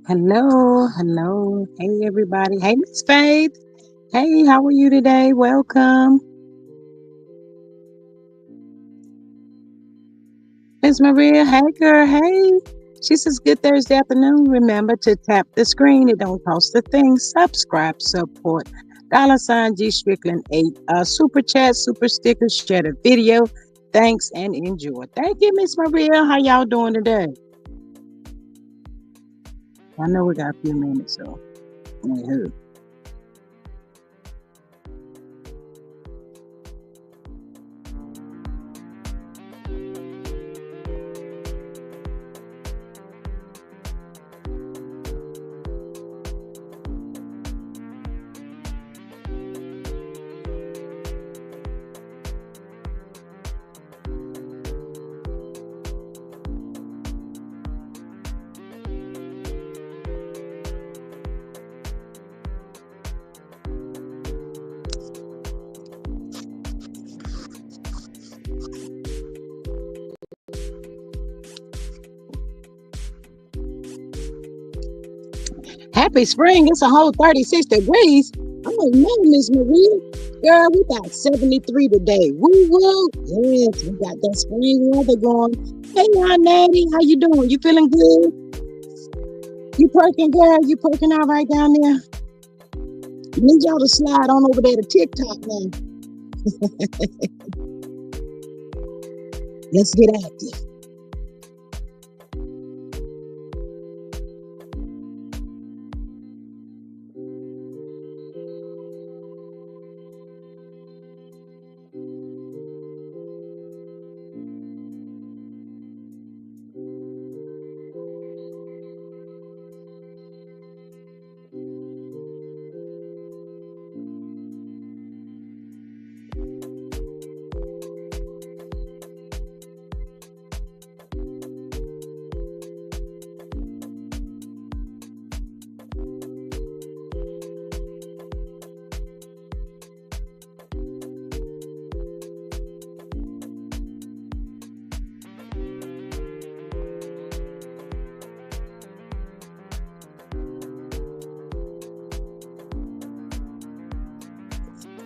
Hello, hello. Hey, everybody. Hey, Miss Faith. Hey, how are you today? Welcome. Miss Maria. Hey, girl. Hey. She says, good Thursday afternoon. Remember to tap the screen. It don't cost a thing. Subscribe, support. $ G Strickland 8. Super chat, super stickers, share the video. Thanks and enjoy. Thank you, Miss Maria. How y'all doing today? I know we got a few minutes, so. Anywho. Happy spring. It's a whole 36 degrees. Oh no, Miss Maria. Girl, we got 73 today. Woo woo. Yes, we got that spring weather going. Hey, y'all, Natty. How you doing? You feeling good? You perking, girl? You perking all right down there? Need y'all to slide on over there to TikTok now. Let's get active.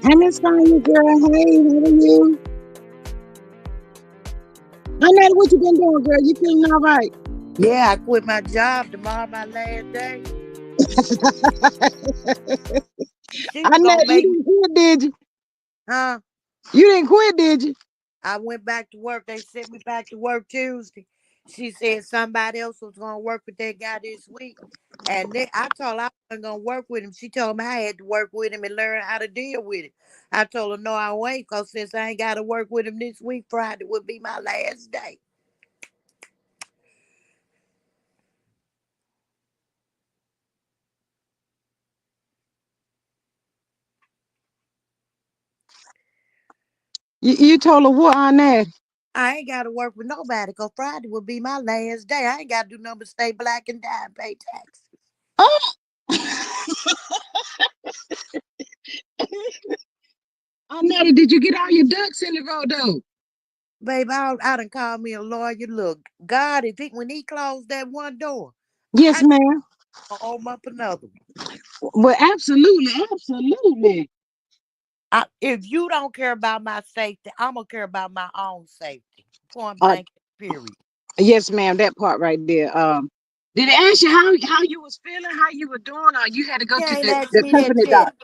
Hey, Miss Sonya, girl. Hey, how are you? Hey, Natty, what you been doing, girl? You feeling all right? Yeah, I quit my job tomorrow, my last day. She I was know gonna you make me, didn't quit, did you? huh? You didn't quit, did you? I went back to work. They sent me back to work Tuesday. She said somebody else was gonna work with that guy this week. And then I told her I wasn't gonna work with him. She told me I had to work with him and learn how to deal with it. I told her no, I won't, because since I ain't gotta work with him this week, Friday would be my last day. You told her what on that? I ain't gotta work with nobody because Friday would be my last day. I ain't gotta do nothing but stay black and die and pay taxes. Oh, Netta, did you get all your ducks in a row though? Babe, I done called me a lawyer. Look, God, if he, when he closed that one door, Yes, I ma'am. gonna open up another one. Well, absolutely, absolutely. If you don't care about my safety, I'm gonna care about my own safety. Point Uh, blank, period. yes, ma'am. That part right there. Did it ask you how you was feeling, how you were doing, or you had to go She to ain't asked the me that company yet. doc?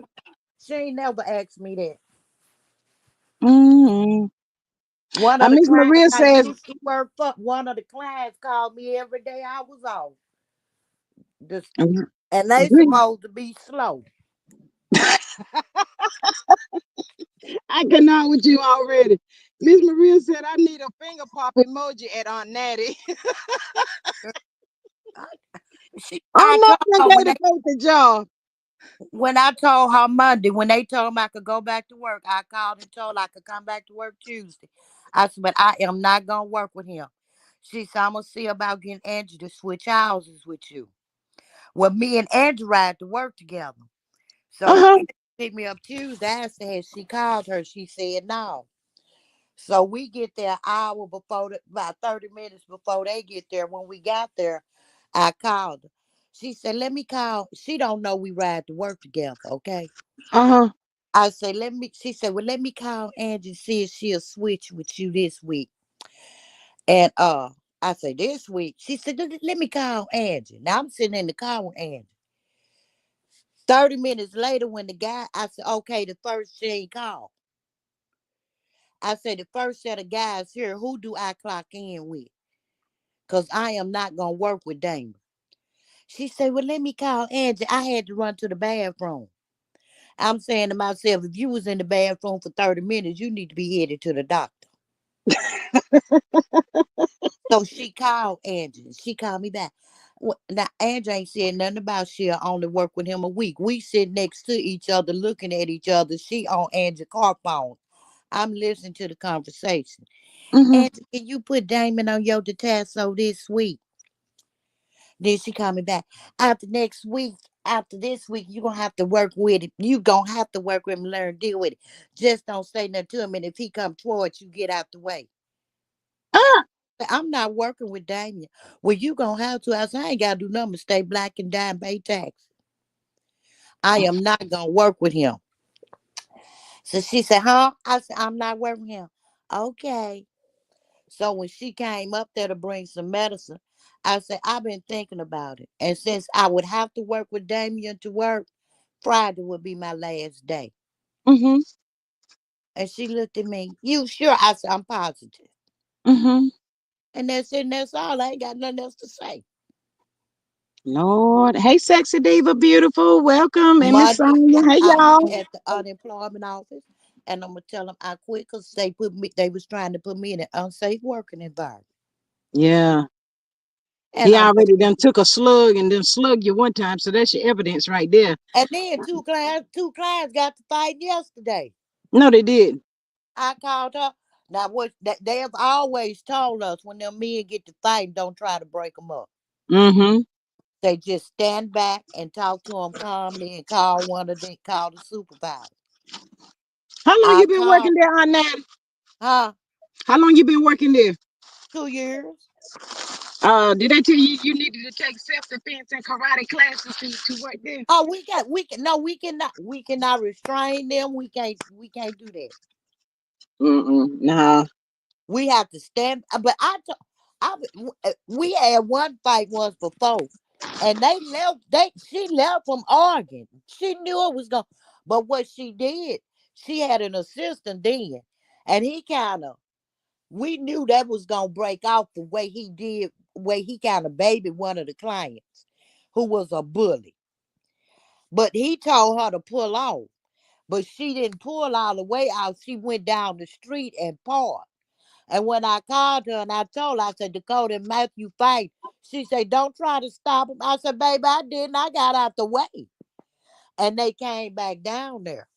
She ain't never asked me that. Mm-hmm. One of the Miss clients Maria I says, used to work for, one of the clients called me every day I was off. Just, Mhm. and they Agree. supposed to be slow. I cannot with you already. Miss Maria said, I need a finger pop emoji at Aunt Natty. I I'm not told gonna her get to take the job. when I told her Monday, when they told me I could go back to work, I called and told her I could come back to work Tuesday. I said, but I am not gonna work with him. She said, I'm gonna see about getting Angie to switch houses with you. Well, me and Angie ride to work together. So Uh-huh. Angie picked me up Tuesday. I said, she called her. She said no. So we get there an hour before, about 30 minutes before they get there. When we got there, I called her. She said, let me call. She don't know we ride to work together, okay? Uh-huh. I say, let me, she said, well, let me call Angie and see if she'll switch with you this week. And I say, this week. She said, let me call Angie. Now I'm sitting in the car with Angie. 30 minutes later, when the guy, I said, okay, the first she ain't called. I said, the first set of guys here, who do I clock in with? Because I am not going to work with Damon. She said, well, let me call Angie. I had to run to the bathroom. I'm saying to myself, if you was in the bathroom for 30 minutes, you need to be headed to the doctor. So she called Angie. She called me back. Now, Angie ain't said nothing about she'll only work with him a week. We sit next to each other, looking at each other. She on Angie's car phone. I'm listening to the conversation. Mm-hmm. Angie, can you put Damon on your detasso this week? Then she called me back. After next week, after this week, you're gonna have to work with it. You gonna have to work with him, learn, deal with it. Just don't say nothing to him. And if he come towards you, get out the way. Ah. I'm not working with Damien. Well, you gonna have to. I said, I ain't gotta do nothing but stay black and die and pay tax. I am not gonna work with him. So she said, huh? I said, I'm not working with him. Okay. So when she came up there to bring some medicine, I said, I've been thinking about it. And since I would have to work with Damien to work, Friday would be my last day. Mm-hmm. And she looked at me, you sure? I said, I'm positive. Mm-hmm. And that's it, and that's all. I ain't got nothing else to say. Lord. Hey, sexy diva, beautiful. Welcome. And Miss Monday, Sonia. Hey, I'll y'all. be at the unemployment office, and I'm gonna tell them I quit because they put me. They was trying to put me in an unsafe working environment, Yeah. and He I'm ready. already done took a slug and then slug you one time, so that's your evidence right there. And then two clients got to fight yesterday. No, they did. I called her. Now what? They have always told us when them men get to fighting, don't try to break them up. Mm-hmm. They just stand back and talk to them calmly and call the supervisor. How long I you been called, working there on that? huh? How long you been working there? 2 years. Did they tell you you needed to take self-defense and karate classes to work there? Oh, we can no, we cannot restrain them. We can't do that. Mm-mm. Nah. We have to stand. But we had one fight once before, and they left. She left from arguing. She knew it was going. But what she did, she had an assistant then, and he kind of. We knew that was gonna break out the way he did. Way he kind of babied one of the clients, who was a bully. But he told her to pull off. But she didn't pull all the way out. She went down the street and parked. And when I called her and I told her, I said, Dakota and Matthew fight. She said, don't try to stop him. I said, baby, I didn't. I got out the way. And they came back down there.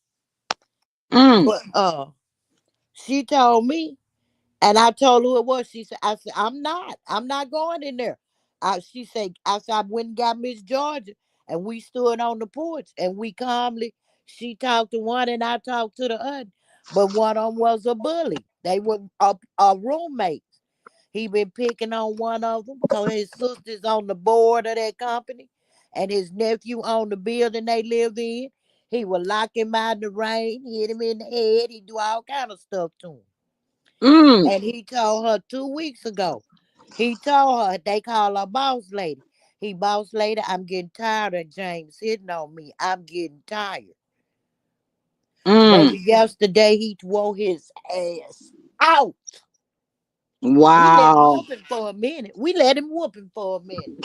Mm. But she told me, and I told her who it was. She said, I said, I'm not. I'm not going in there. She said, I said, I went and got Miss Georgia, and we stood on the porch and we calmly, she talked to one and I talked to the other. But one of them was a bully. They were a roommate. He been picking on one of them because his sister's on the board of that company and his nephew on the building they live in. He would lock him out in the rain, hit him in the head. He do all kind of stuff to him. Mm. And he told her 2 weeks ago. He told her they call her boss lady. He boss lady, I'm getting tired of James hitting on me. I'm getting tired. Mm. Baby, yesterday he wore his ass out. We let him Wow. whoop him for a minute. We let him whoop him for a minute.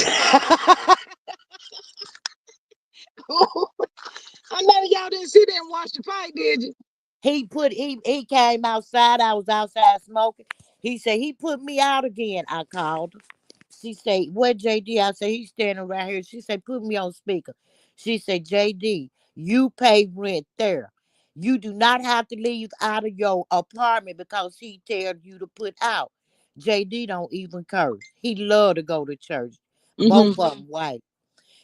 I know y'all didn't sit there and watch the fight, did you? He came outside. I was outside smoking. He said he put me out again. I called her. She said, what JD? I said, he's standing right here. She said, put me on speaker. She said, JD, you pay rent there. You do not have to leave out of your apartment because he tells you to put out. JD don't even curse. He love to go to church. Mm-hmm. Both of them white.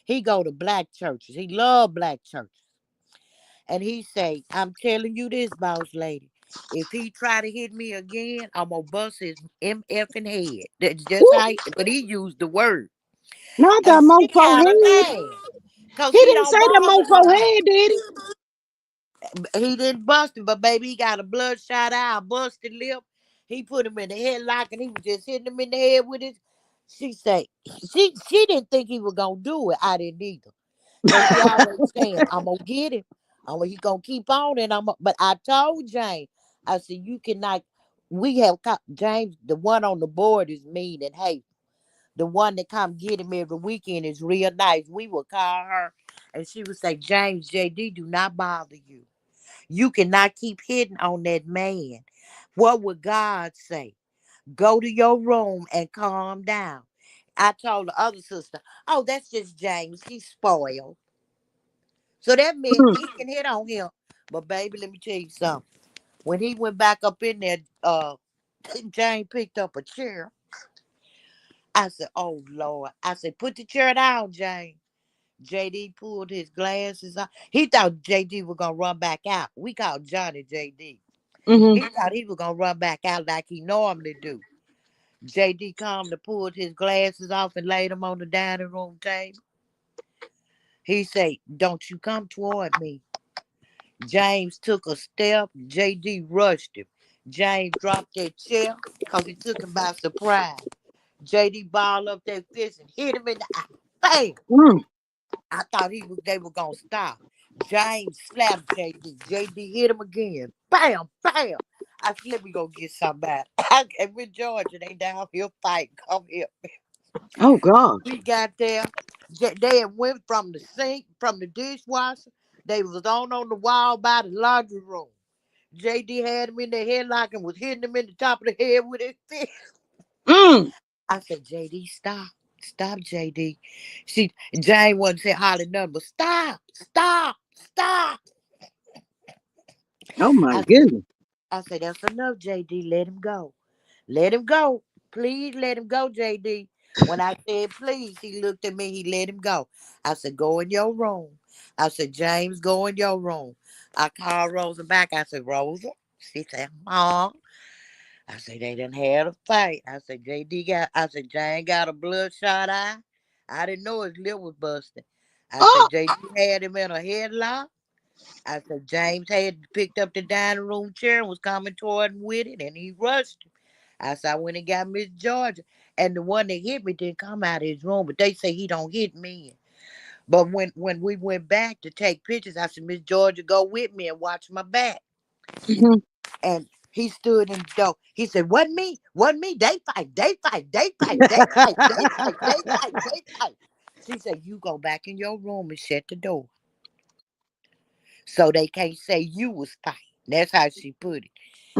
He go to black churches. He love black churches. And he say, I'm telling you this, boss lady. If he try to hit me again, I'm gonna bust his MFing head. That's just Woo. how but he used the word. Not And that she mofo kind of head. mad because He he didn't don't say the bother mofo her. head, did he? He didn't bust him, but baby, he got a bloodshot eye, a busted lip. He put him in the headlock and he was just hitting him in the head with it. She say she didn't think he was gonna do it. I didn't either. Cause he always saying, I'm gonna get him. He gonna keep on and but I told James, I said, you cannot we have James, the one on the board is mean and hate. The one that come get him every weekend is real nice. We would call her and she would say, James, JD, do not bother you. You cannot keep hitting on that man. What would God say? Go to your room and calm down. I told the other sister, oh, that's just James. He's spoiled. So that meant Mm, he can hit on him. But baby, let me tell you something. When he went back up in there, Jane picked up a chair. I said, oh Lord. I said, put the chair down, Jane. JD pulled his glasses off. He thought JD was gonna run back out. We called Johnny JD. He mm-hmm. thought he was gonna run back out like he normally do. JD calmly pulled his glasses off and laid them on the dining room table. He said, don't you come toward me. James took a step. JD rushed him. James dropped that chair because he took him by surprise. JD balled up that fist and hit him in the eye. Bam! Mm. I thought they were gonna stop. James slapped JD. JD hit him again. Bam! Bam! I said, let me go get somebody. And with Georgia, they down here fighting. Come here. Oh gosh. We got there. They had went from the sink, from the dishwasher. They was on the wall by the laundry room. JD had him in the headlock and was hitting him in the top of the head with his fist. Mm. I said, JD, stop. Stop, JD. Jane wasn't saying hardly nothing, but stop, stop, stop. Oh my I, goodness. I said, that's enough, JD. Let him go. Let him go. Please let him go, JD. When I said please, he looked at me. He let him go. I said, go in your room. I said, James, go in your room. I called Rosa back. I said, Rosa. She said, Mom. I said, they done had a fight. I said, Jane got a bloodshot eye. I didn't know his lip was busted. I said, Oh. JD had him in a headlock. I said, James had picked up the dining room chair and was coming toward him with it, and he rushed him. I said, I went and got Miss Georgia. And the one that hit me didn't come out of his room, but they say he don't hit me. But when we went back to take pictures, I said, Miss Georgia, go with me and watch my back. Mhm. And he stood in the door. He said, wasn't me. They fight, they fight, they fight, they fight, they fight, they fight, they fight. She said, you go back in your room and shut the door. So they can't say you was fighting. That's how she put it.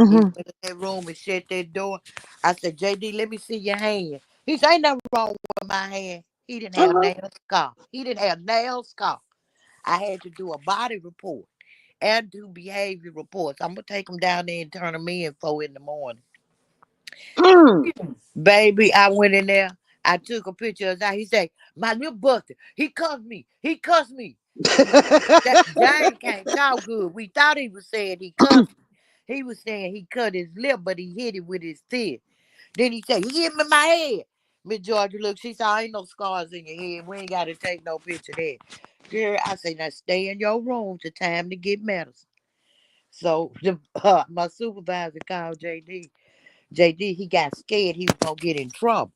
He Mhm. went in that room and shut that door. I said, JD, let me see your hand. He said, ain't nothing wrong with my hand. He didn't have Uh-huh. nail scar. He didn't have nail scar. I had to do a body report and do behavior reports. I'm gonna take them down there and turn them in 4 in the morning. Mm. Baby, I went in there. I took a picture of that. He said, my little buster, he cussed me. He cussed me. That Jane can't talk good. We thought he was saying he cussed me. He was saying he cut his lip, but he hit it with his fist. Then he said, he hit me in my head. Miss Georgia, look, she said, ain't no scars in your head. We ain't got to take no picture of that. Girl, I say, now stay in your room. It's time to get medicine. So my supervisor called JD. JD, he got scared he was going to get in trouble.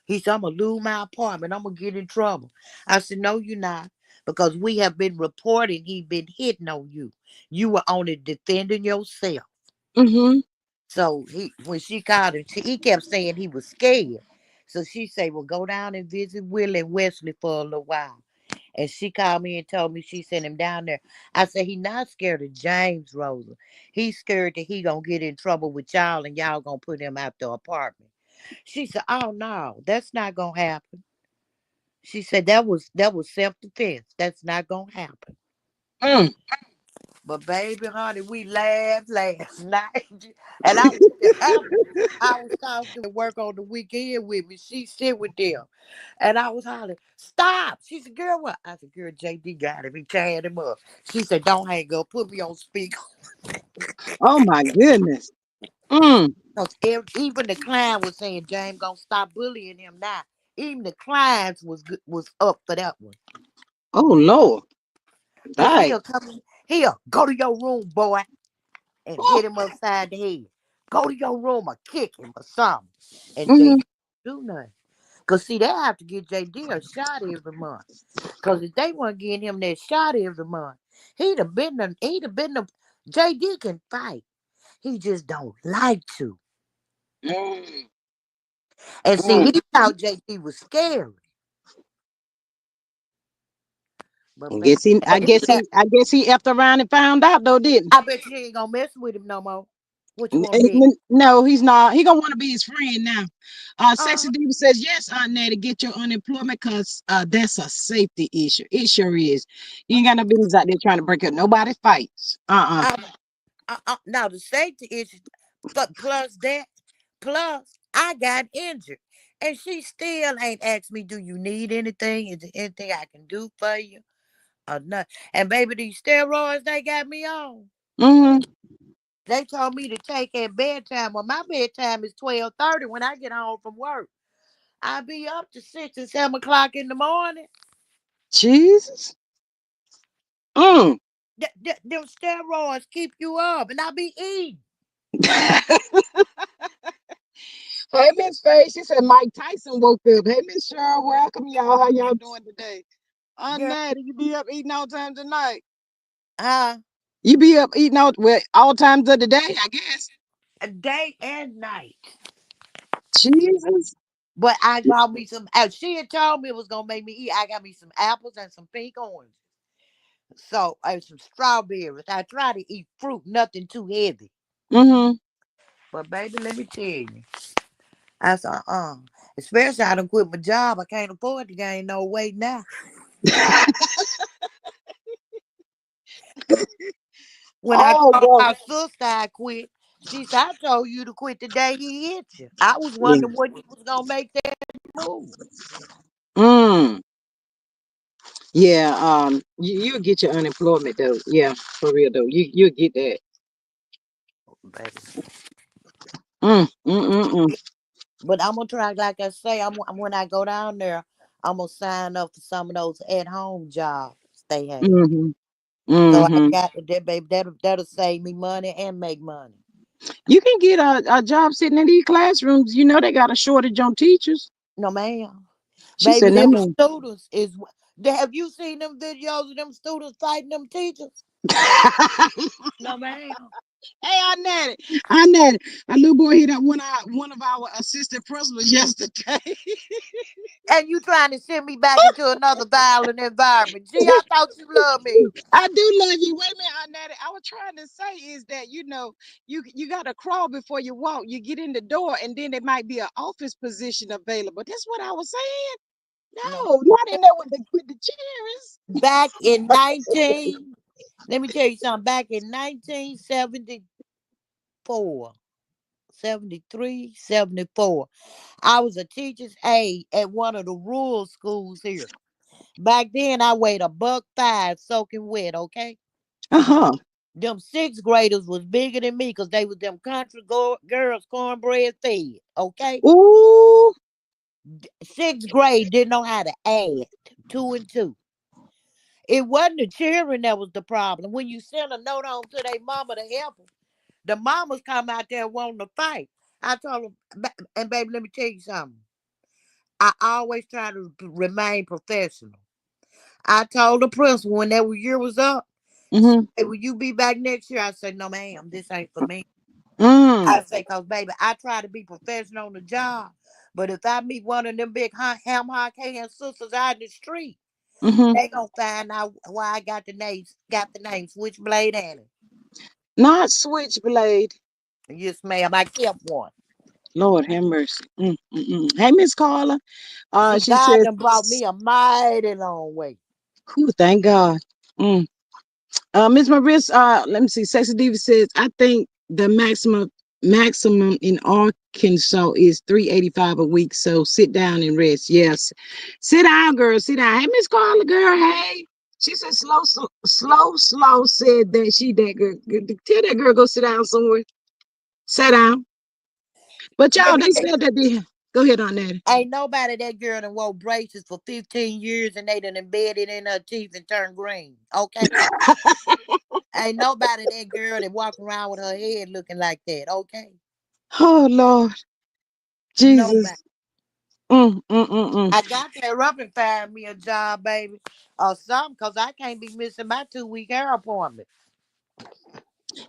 He said, I'm going to lose my apartment. I'm going to get in trouble. I said, no, you're not. Because we have been reporting he been hitting on you. You were only defending yourself. Mhm. So when she called him, he kept saying he was scared. So she said, well, go down and visit Willie and Wesley for a little while. And she called me and told me she sent him down there. I said, he not scared of James, Rosa. He's scared that he gonna get in trouble with y'all and y'all gonna put him out the apartment. She said, oh no, that's not gonna happen. She said that was self-defense. That's not gonna happen. Mm. But baby, honey, we laughed last night. And I was after I was talking to work on the weekend with me. She sit with them. And I was hollering, stop. She said, girl, what? I said, girl, JD got him. He tied him up. She said, don't hang up. Put me on speaker. Oh my goodness. Mm. Because even the client was saying, James gonna stop bullying him now. Even the clients was up for that one. Oh Lord. Cause Right. he'll come here, go to your room, boy, and Oh. hit him upside the head. Go to your room or kick him or something. And Hmm. JD do nothing. Cause see, they have to get JD a shot every month. Cause if they weren't getting him that shot every month, he'd have been JD can fight. He just don't like to. Mm. And see, Mm. he thought JD was scary. But baby, and I guess he effed around and found out though, didn't I bet you ain't gonna mess with him no more. What you want to bet? No, he's not. He gonna want to be his friend now. Uh, Sexy Diva says yes, Aunt Natty, get your unemployment because that's a safety issue. It sure is. You ain't got no business out there trying to break up nobody's fights. uh, now the safety issue, but plus I got injured, and she still ain't asked me, "Do you need anything? Is there anything I can do for you?" Or not? And baby, these steroids they got me on. Mm-hmm. They told me to take at bedtime. Well, my bedtime is 12:30 when I get home from work. I be up to 6 and 7 o'clock in the morning. Jesus. Mm. Them steroids keep you up, and I be eating. Hey, Miss Faye. She said Mike Tyson woke up. Hey, Miss Cheryl. Welcome, y'all. How y'all doing today? Girl, Natty, you be up eating all times of night. uh, You be up eating all times of the day, I guess. day and night. Jesus. But I got me some. She had told me it was gonna make me eat. I got me some apples and some pink oranges. So and some strawberries. I try to eat fruit, nothing too heavy. Mm-hmm. But baby, let me tell you, I said, especially I done quit my job. I can't afford to gain no weight now. When I Oh, told God. my sister I quit, she said, I told you to quit the day he hit you. I was Yeah. wondering what you was gonna make that move. Mm. Yeah. You'll get your unemployment though. Yeah, for real though. You'll get that. Baby. Mm. Mm. Mm. Mm. But I'm gonna try, like I say, when I go down there, I'm gonna sign up for some of those at home jobs they have. Mm-hmm. So I Mm-hmm. got that, baby. That'll save me money and make money. You can get a job sitting in these classrooms. You know they got a shortage on teachers. No, ma'am. She Baby, said, "No, them ma'am." students is. Have you seen them videos of them students fighting them teachers? No, ma'am. Hey, I net it. A little boy hit up one of our assistant principals yesterday. And you trying to send me back into another violent environment? Gee, I thought you loved me. I do love you. Wait a minute, Annette. I was trying to say is that you got to crawl before you walk. You get in the door, and then there might be an office position available. That's what I was saying. No. No, not in there with the chairs. Back in 19, let me tell you something. Back in 1974, 73, 74, I was a teacher's aide at one of the rural schools here. Back then, I weighed a 1.5 soaking wet, okay? Uh-huh. Them sixth graders was bigger than me because they was them country girls cornbread fed, okay? Ooh. Sixth grade didn't know how to add two and two. It wasn't the children that was the problem. When you send a note home to their mama to help them, the mamas come out there wanting to fight. I told them, and baby, let me tell you something. I always try to remain professional. I told the principal when that year was up, she Mm-hmm. said, will you be back next year? I said, no, ma'am, this ain't for me. Mm. I say, cause baby, I try to be professional on the job. But if I meet one of them big ham hock hand sisters out in the street, Mm-hmm. they gonna find out why I got the name Switchblade Annie. Not switchblade. Yes, ma'am, I kept one. Lord have mercy. Hey, Miss Carla. See, She God says, done brought me a mighty long way. "Ooh, thank God." Mm. Miss Maris, let me see. Sexy Diva says, I think the maximum in Arkansas is 385 a week. So sit down and rest. Yes. Sit down, girl. Sit down. Hey, Miss Carla, girl. Hey. She said slow said that that girl. Tell that girl go sit down somewhere. Sit down. But y'all, Baby, they said that they Go ahead on that. Ain't nobody that girl done wore braces for 15 years and they done embedded in her teeth and turned green. Okay? Ain't nobody that girl that walk around with her head looking like that. Okay? Oh Lord Nobody. Jesus. Mm. I got that up and find me a job, baby, or something, because I can't be missing my 2 week hair appointment.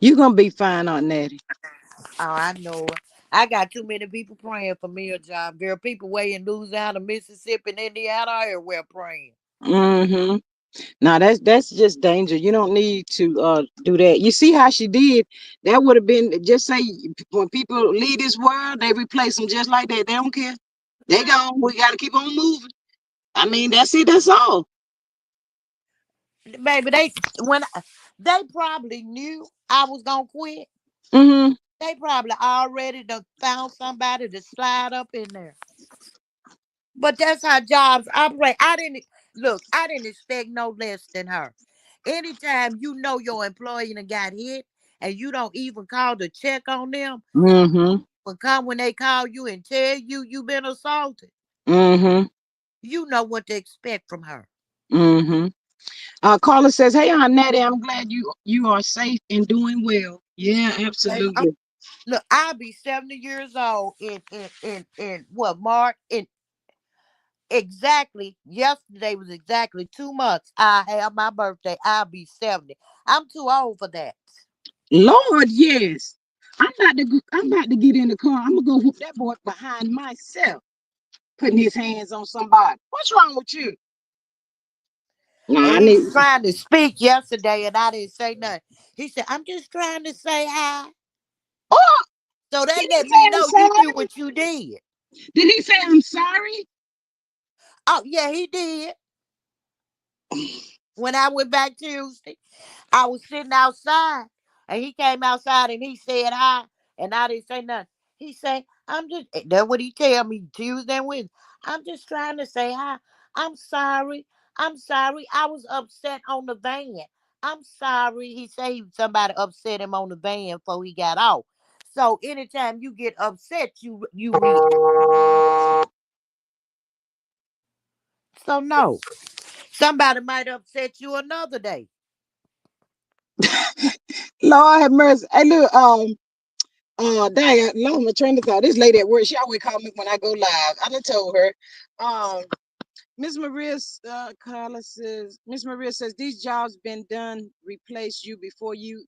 You gonna be fine on Natty. Oh, I know it. I got too many people praying for me a job, girl. People way in Louisiana, Mississippi, and Indiana everywhere praying. Mm-hmm. Now that's just danger. You don't need to do that. You see how she did? That would have been just say when people leave this world, they replace them just like that. They don't care. They gone. We got to keep on moving. I mean, that's it. That's all. Baby, they probably knew I was gonna quit. Mm-hmm. They probably already done found somebody to slide up in there. But that's how jobs operate. I didn't expect no less than her. Anytime you know your employee done got hit and you don't even call to check on them, Mm-hmm. but come when they call you and tell you you've been assaulted, Mm-hmm. you know what to expect from her. Mm-hmm. Carla says, "Hey, Aunt Natty, I'm glad you are safe and doing well." Yeah, Baby, absolutely. look, I'll be 70 years old in what, March? In exactly, yesterday was exactly 2 months. I have my birthday. I'll be 70. I'm too old for that. Lord, yes. I'm about to get in the car. I'm gonna go whoop that boy behind myself, putting his hands on somebody. What's wrong with you? Nah, And I he need. was trying to speak yesterday, and I didn't say nothing. He said, I'm just trying to say hi. Oh, So he that let didn't say me I'm know you knew sorry. what you did. Did he say I'm sorry? Oh, yeah, he did. When I went back Tuesday, I was sitting outside, and he came outside and he said hi, and I didn't say nothing. He said, I'm just, that's what he tell me Tuesday and Wednesday. I'm just trying to say hi. I'm sorry. I'm sorry. I was upset on the van. I'm sorry. He said somebody upset him on the van before he got off. So anytime you get upset, you react. So no, somebody might upset you another day. Lord have mercy. Hey, look, dang, Lord, my train of thought. This lady at work, she always call me when I go live. I done told her, Miss Maria Carla says, Miss Maria says these jobs been done, replace you before you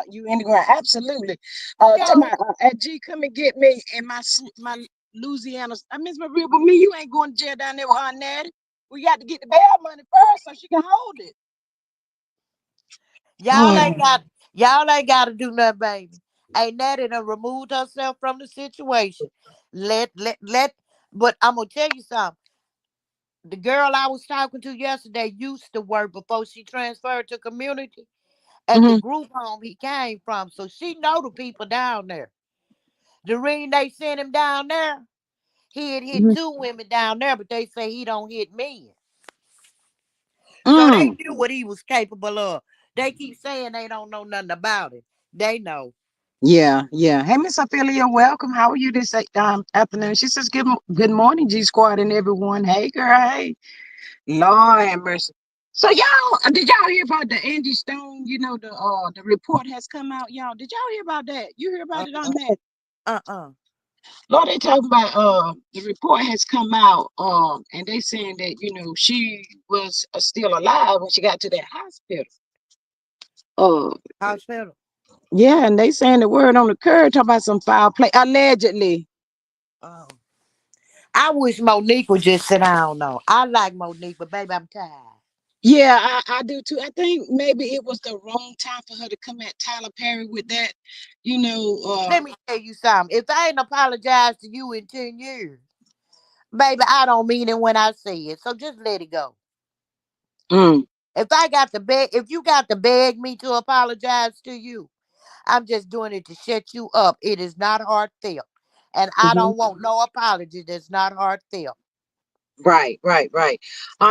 in the ground. Absolutely. Tell Yeah. my G, come and get me and my Louisiana. Miss Maria, but me, you ain't going to jail down there with Aunt Natty. We got to get the bail money first so she can hold it. Y'all Oh, ain't got y'all ain't got to do nothing, baby. Ain't Natty done removed herself from the situation. Let. But I'm gonna tell you something. The girl I was talking to yesterday used to work before she transferred to community at the mm-hmm, group home he came from, so she know the people down there. The reason they sent him down there, he had hit mm-hmm, 2 women down there, but they say he don't hit men. So they mm. knew what he was capable of. They keep saying they don't know nothing about it. They know. Yeah, yeah. Hey, Miss Ophelia, welcome. How are you this afternoon? She says, good morning, G Squad and everyone. Hey, girl. Hey, Lord have mercy. So y'all, did y'all hear about the Angie Stone? You know the report has come out, y'all. Did y'all hear about that? You hear about Uh it on uh that? uh. Lord, they talking about the report has come out and they saying that she was still alive when she got to that hospital. Uh, Hospital. yeah, and they saying the word on the curb talking about some foul play allegedly. Oh. I wish Monique would just sit down though. I like Monique, but baby, I'm tired. Yeah, I do too. I think maybe it was the wrong time for her to come at Tyler Perry with that, you know. Let me tell you something. If I ain't apologized to you in 10 years, baby, I don't mean it when I say it. So just let it go. Mm, If you got to beg me to apologize to you, I'm just doing it to shut you up. It is not heartfelt. And I mhm. don't want no apology that's not heartfelt. Right.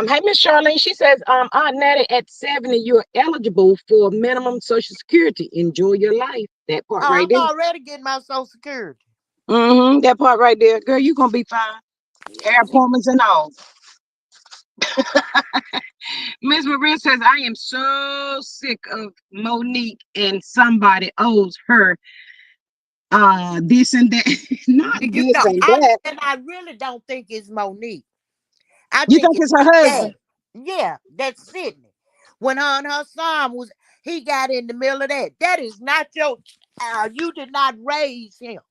Hey, Miss Charlene, she says, Aunt Natty, at 70, you're eligible for minimum Social Security. Enjoy your life. That part Oh, right I'm there. already getting my Social Security. That part right there, girl, you gonna be fine. Hair Yeah. appointments and all. Miss Maria says, I am so sick of Monique and somebody owes her this and that. Not You this know, and that. I really don't think it's Monique. I You think think it's it's her Dad. husband? Yeah, that's Sydney. When her and her son was, he got in the middle of that. That is not your child. You did not raise him.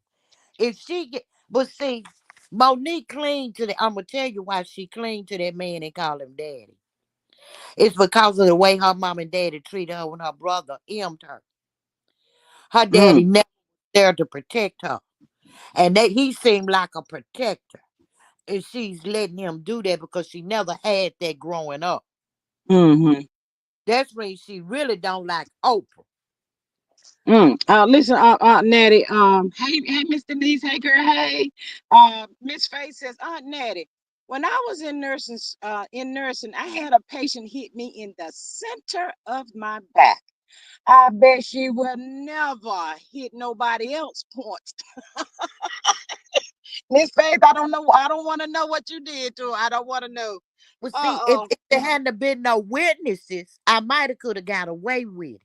If she get, but see, Monique cling to the. I'm gonna tell you why she cling to that man and call him daddy. It's because of the way her mom and daddy treated her when her brother emmed her. Her daddy Mm, never was there to protect her, and that he seemed like a protector. And she's letting him do that because she never had that growing up. mm-hmm. That's when she really don't like Oprah. Listen, Natty. Hey, Miss Denise. Hey, girl. Hey, Miss Faye says, Aunt Natty. When I was in nursing, I had a patient hit me in the center of my back. I bet she will never hit nobody else point. Miss Faith, I don't know. I don't want to know what you did to her. I don't want to know. But see, Uh-oh. if there hadn't been no witnesses, I might have could have got away with it.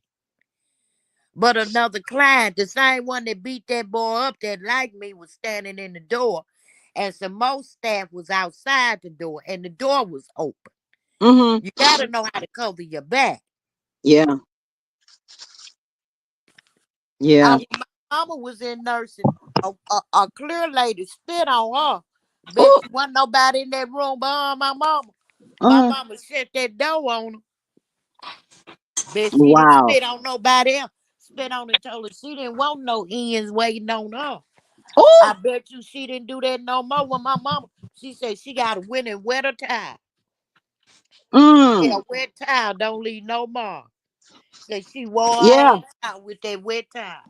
But another client, the same one that beat that boy up that liked me, was standing in the door, and some more staff was outside the door, and the door was open. Mm-hmm. You gotta know how to cover your back. Yeah. Yeah. When my mama was in nursing, a clear lady spit on her. Bet Oh. you wasn't nobody in that room but my mama. My Uh-huh. mama shut that door on her. Bet she didn't Wow. spit on nobody else. Spit on and told her she didn't want no ends waiting on her. I Oh. bet you she didn't do that no more with my mama. She said she got a winning wetter towel. Yeah, Mm. wet towel don't leave no mark. Said she wore her Yeah. ass out with that wet towel.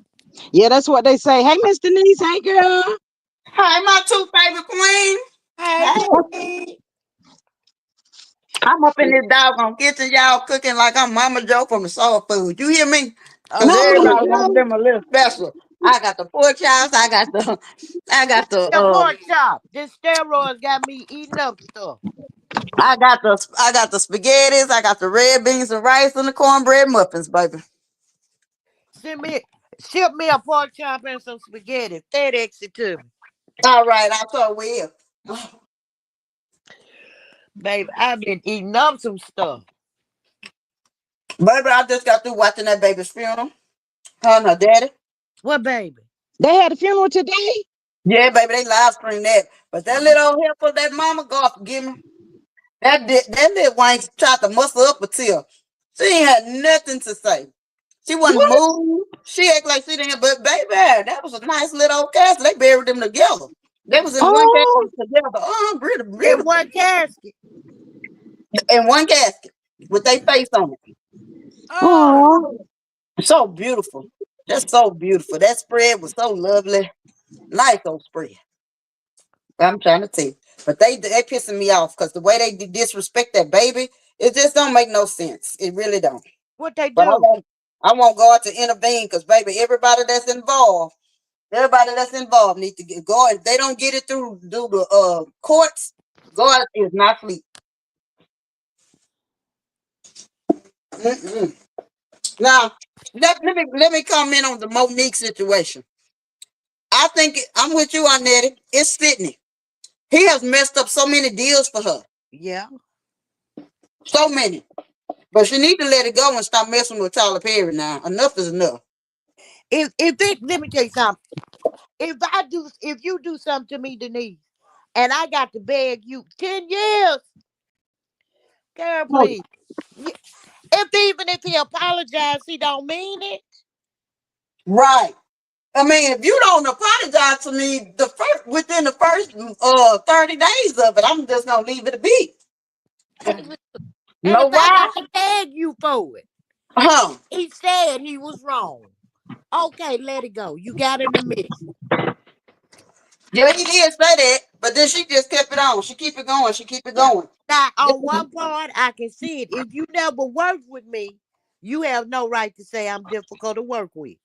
Yeah. That's what they say. Hey, Miss Denise. Hey, girl. Hi, my two favorite queens. Hey, Hey, Queen. I'm up in this doggone kitchen, y'all cooking like I'm Mama Joe from the Soul Food. You hear me? Cause Oh, No, yeah. everybody you wants know. them a little special. I got the pork chops. I got the, Your pork chop. This steroids got me eating up stuff. I got the spaghettis. I got the red beans and rice and the cornbread muffins, baby. Send me, ship me a pork chop and some spaghetti. FedEx it to me. All right, I sure will. Baby, I've been eating up some stuff. Baby, I just got through watching that baby's funeral. Her and her daddy. What, baby? They had a funeral today. Yeah, baby, they live streamed that. But that little old heifer, that mama, God forgive me. That little wank tried to muscle up a tear. She ain't had nothing to say. She wasn't What? moved. She act like she didn't. But baby, that was a nice little old castle. They buried them together. They was in one Oh. casket together. Beautiful, In beautiful. one casket. In one casket with their face on it. Oh, Oh. So beautiful. Just so beautiful. That spread was so lovely. Nice old spread. I'm trying to tell you. But they pissing me off because the way they disrespect that baby, it just don't make no sense. It really don't. what they But do? I want God to intervene because baby, everybody that's involved need to get God. If they don't get it through the courts, God is not sleep. Mm-mm. Now, let me comment on the Monique situation. I think I'm with you on that. It's Sydney. He has messed up so many deals for her. Yeah. So many. But she need to let it go and stop messing with Tyler Perry now. Enough is enough. If it, let me tell you something. If you do something to me, Denise, and I got to beg you 10 years, girl, Oh. please. Even if he apologized, he don't mean it. Right. I mean, if you don't apologize to me within the first 30 days of it, I'm just gonna leave it a be. And No if I why? got to beg you for it, Huh. he said he was wrong. Okay, let it go. You got in the mix. Yeah, he did say that, but then she just kept it on. She keep it going. She keep it Yeah. going. Now, on one part, I can see it. If you never worked with me, you have no right to say I'm difficult to work with.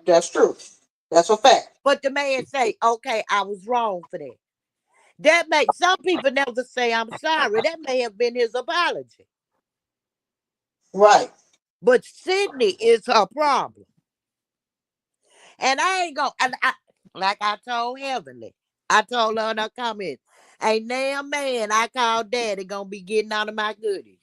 That's true. That's a fact. But the man say, okay, I was wrong for that. That makes some people never say I'm sorry. That may have been his apology. Right. But Sydney is her problem. And I ain't gonna, like I told Heavenly, I told her in her comments, ain't damn man I call daddy gonna be getting out of my goodies.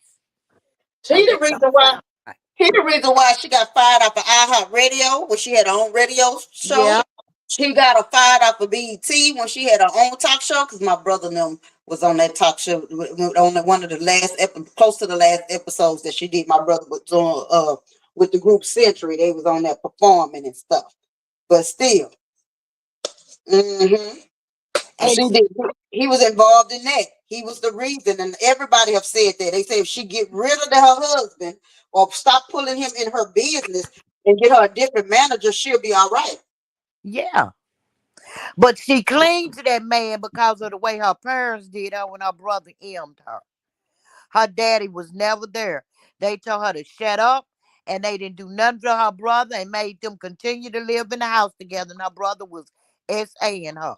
She Cause the that reason don't why. sound right. He the reason why she got fired off of iHeart Radio when she had her own radio show. Yeah, She got her fired off of BET when she had her own talk show because my brother and them was on that talk show on one of the close to the last episodes that she did. My brother was on with the group Century. They was on there performing and stuff. But still, hmm and she did. He was involved in that. He was the reason, and everybody have said that. They say if she get rid of her husband or stop pulling him in her business and get her a different manager, she'll be all right. yeah. But she cling to that man because of the way her parents did her when her brother M'd her. Her daddy was never there. They told her to shut up, and they didn't do nothing to her brother and made them continue to live in the house together. And her brother was SA-ing her.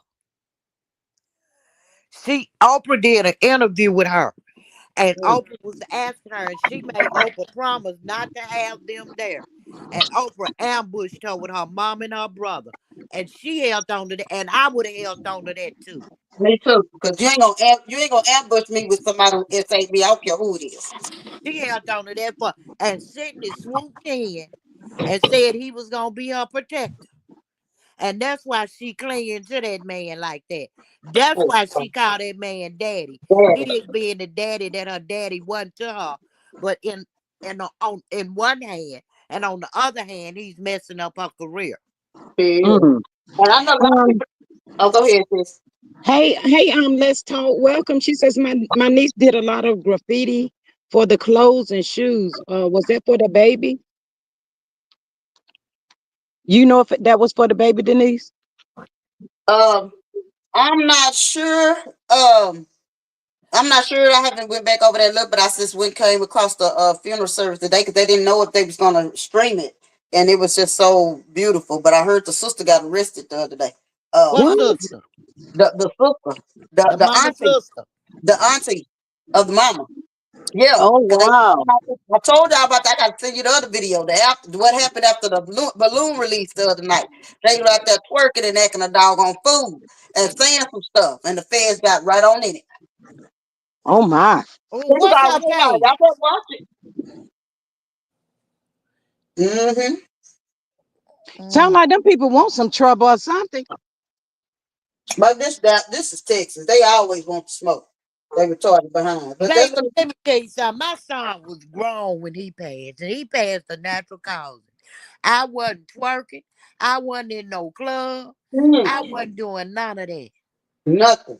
Oprah did an interview with her, and Mm. Oprah was asking her, and she made Oprah promise not to have them there. And Oprah ambushed her with her mom and her brother, and she held on to that, and I would have held on to that too. Me too, because you ain't gonna ambush me with somebody on SAB. I don't care who it is. She held on to that for, and Sydney swooped in and said he was gonna be her protector. And that's why she clinging to that man like that. That's Oh, why she called that man daddy. daddy. He is being the daddy that her daddy wasn't to her. But in one hand, and on the other hand, he's messing up her career. Yeah. Mm. And I know a lot of Um, people. Oh, go ahead, sis. hey, let's talk. Welcome. She says my niece did a lot of graffiti for the clothes and shoes. Was that for the baby? You know if that was for the baby, Denise? Um, I'm not sure. I'm not sure. I haven't went back over that look, but I just went came across the funeral service today because they didn't know if they was gonna stream it, and it was just so beautiful. But I heard the sister got arrested the other day. What What? sister? The sister, the The the mama auntie, sister. the auntie of the mama. Yeah, Oh because wow. I told y'all about that. I got to send you the other video. What happened after the balloon release the other night? They were out there twerking and acting a doggone fool and saying some stuff, and the feds got right on in it. Oh my. Oh, It was what's all her real life. page? Y'all better watch it. Mm-hmm. Sound Mm. like them people want some trouble or something. But this is Texas. They always want to smoke. They retarded behind. But that's Baby, the let me tell you something. My son was grown when he passed, and he passed a natural causes. I wasn't twerking. I wasn't in no club. I mm, wasn't doing none of that. nothing.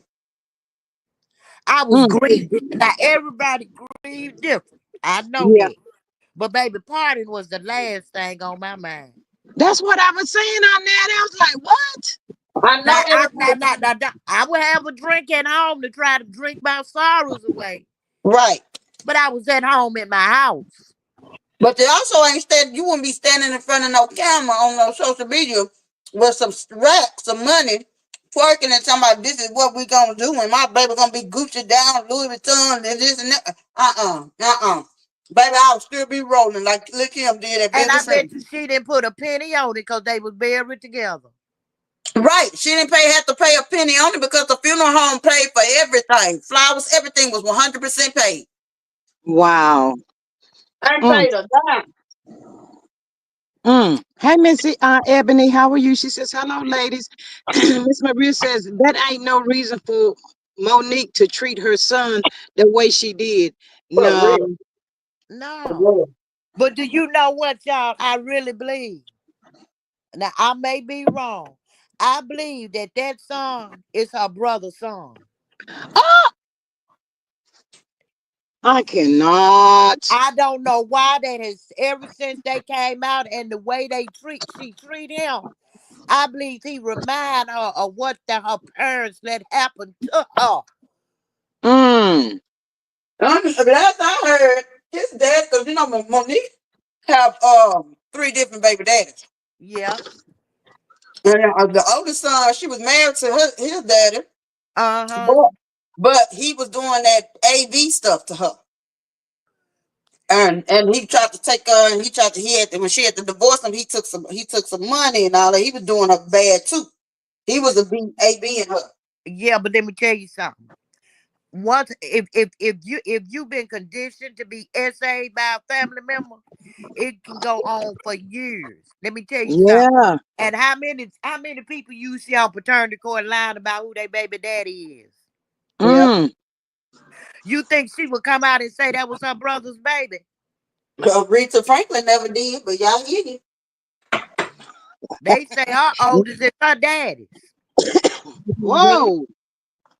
I was Mm. grieving. Now everybody grieved different. I know Yeah. that. But baby, partying was the last thing on my mind. That's what I was saying on that. I was like, what? I Now know everybody. I would have a drink at home to try to drink my sorrows away. Right. But I was at home in my house. But they also ain't stand. You wouldn't be standing in front of no camera on no social media with some racks, some money, twerking and talking about this is what we gonna do, and my baby gonna be Gucci down, Louis Vuitton, and this and that. Baby, I'll still be rolling like Lil Kim did at And I Business. bet you she didn't put a penny on it because they was buried together. Right. She didn't have to pay a penny on it because the funeral home paid for everything. Flowers, everything was 100% paid. Wow. I ain't Mm. paid a dime. Mm. Hey, Missy Ebony, how are you? She says, hello, ladies. Miss Maria says, that ain't no reason for Monique to treat her son the way she did. For No. real. For No. real. But do you know what, y'all? I really believe. Now, I may be wrong. I believe that that son is her brother's son. Oh, I cannot. I don't know why that has ever since they came out and the way she treat him. I believe he remind her of what her parents let happen to her. Mm. Last I heard, his dad, because you know Monique have three different baby daddies. Yeah. And the oldest son, she was married to his daddy, Uh-huh. but he was doing that AV stuff to her. And he tried to take her, and he had to, when she had to divorce him, he took some money and all that. He was doing her bad too. He was a AB in her. Yeah, but let me tell you something. Once if you've been conditioned to be SA by a family member, it can go on for years. Let me tell you something. Yeah. And how many people you see on paternity court lying about who their baby daddy is? Yep. Mm. You think she would come out and say that was her brother's baby? Rita Franklin never did, but y'all hear you. They say her oldest is her daddy's. Mm-hmm. Whoa.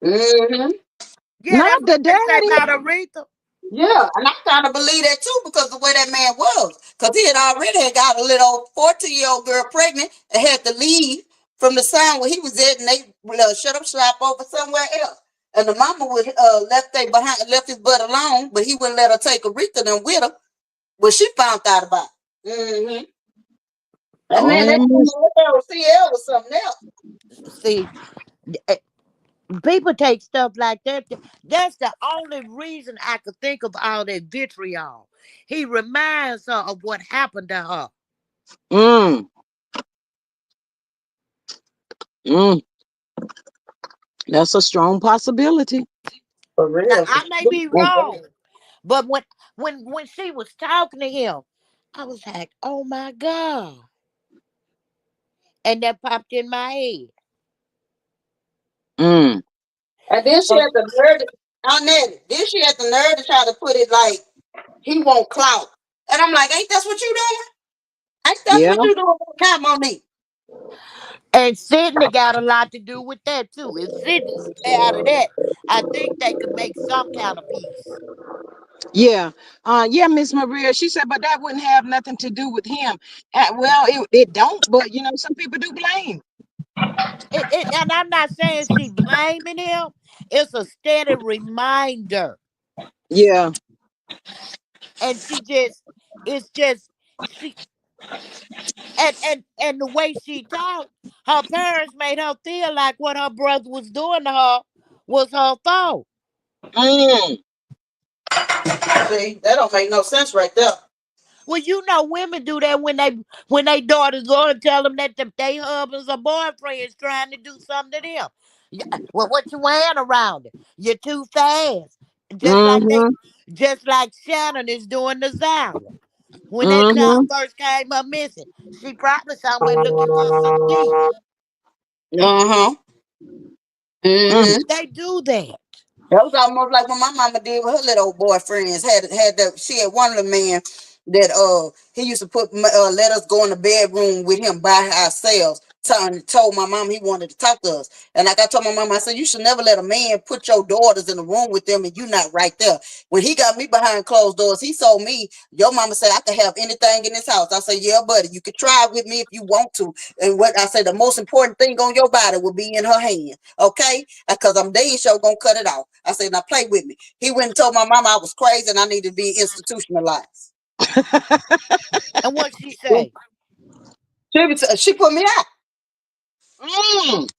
Mm-hmm. Yeah, Not that's the what they say daddy. about Aretha. Yeah, and I kind of believe that too because the way that man was, because he had already had got a little 14-year-old girl pregnant and had to leave from the sign where he was at, and they shut up shop over somewhere else. And the mama would left his butt alone, but he wouldn't let her take Aretha and with her. Well, she found out about it. Mm-hmm. And man, that Oh, was CL was something else. See, eh, people take stuff like that. That's the only reason I could think of all that vitriol. He reminds her of what happened to her. mm, mm. That's a strong possibility. For Now real. I may be wrong, but when she was talking to him, I was like, "Oh my god!" And that popped in my head. Mm. And then she had the nerve on that. Then she had the nerve to try to put it like he won't clout. And I'm like, ain't that's what you doing? Ain't that's Yeah. what you doing all the time, Monique? And Sydney got a lot to do with that too. If Sydney stay out of that, I think they could make some kind of peace. Yeah. Yeah, Miss Maria. She said, but that wouldn't have nothing to do with him. Well, it don't, but some people do blame. And I'm not saying she blaming him. It's a steady reminder. Yeah. And it's just she and the way she talked, her parents made her feel like what her brother was doing to her was her fault. Mm. See, that don't make no sense right there. Well, you know, women do that when they daughters go and tell them that they husbands or boyfriends trying to do something to them. Well, what you wearing around it? You're too fast. Just like they, Mm-hmm. just like Shannon is doing to Zara. When that child Mm-hmm. first came up missing, she probably somewhere looking for some tea. Uh-huh. Mm. Mm-hmm. They do that. That was almost like what my mama did with her little old boyfriends. Had that she had one of the men that he used to let us go in the bedroom with him by ourselves. Told my mom he wanted to talk to us. And like I told my mom, I said, you should never let a man put your daughters in the room with them and you not right there. When he got me behind closed doors, he told me, your mama said I could have anything in this house. I said, yeah, buddy, you could try with me if you want to. And what I said, the most important thing on your body will be in her hand. Okay? Because I'm damn sure gonna cut it off. I said, now play with me. He went and told my mama I was crazy and I needed to be institutionalized. And what she say? She put me out. Mm.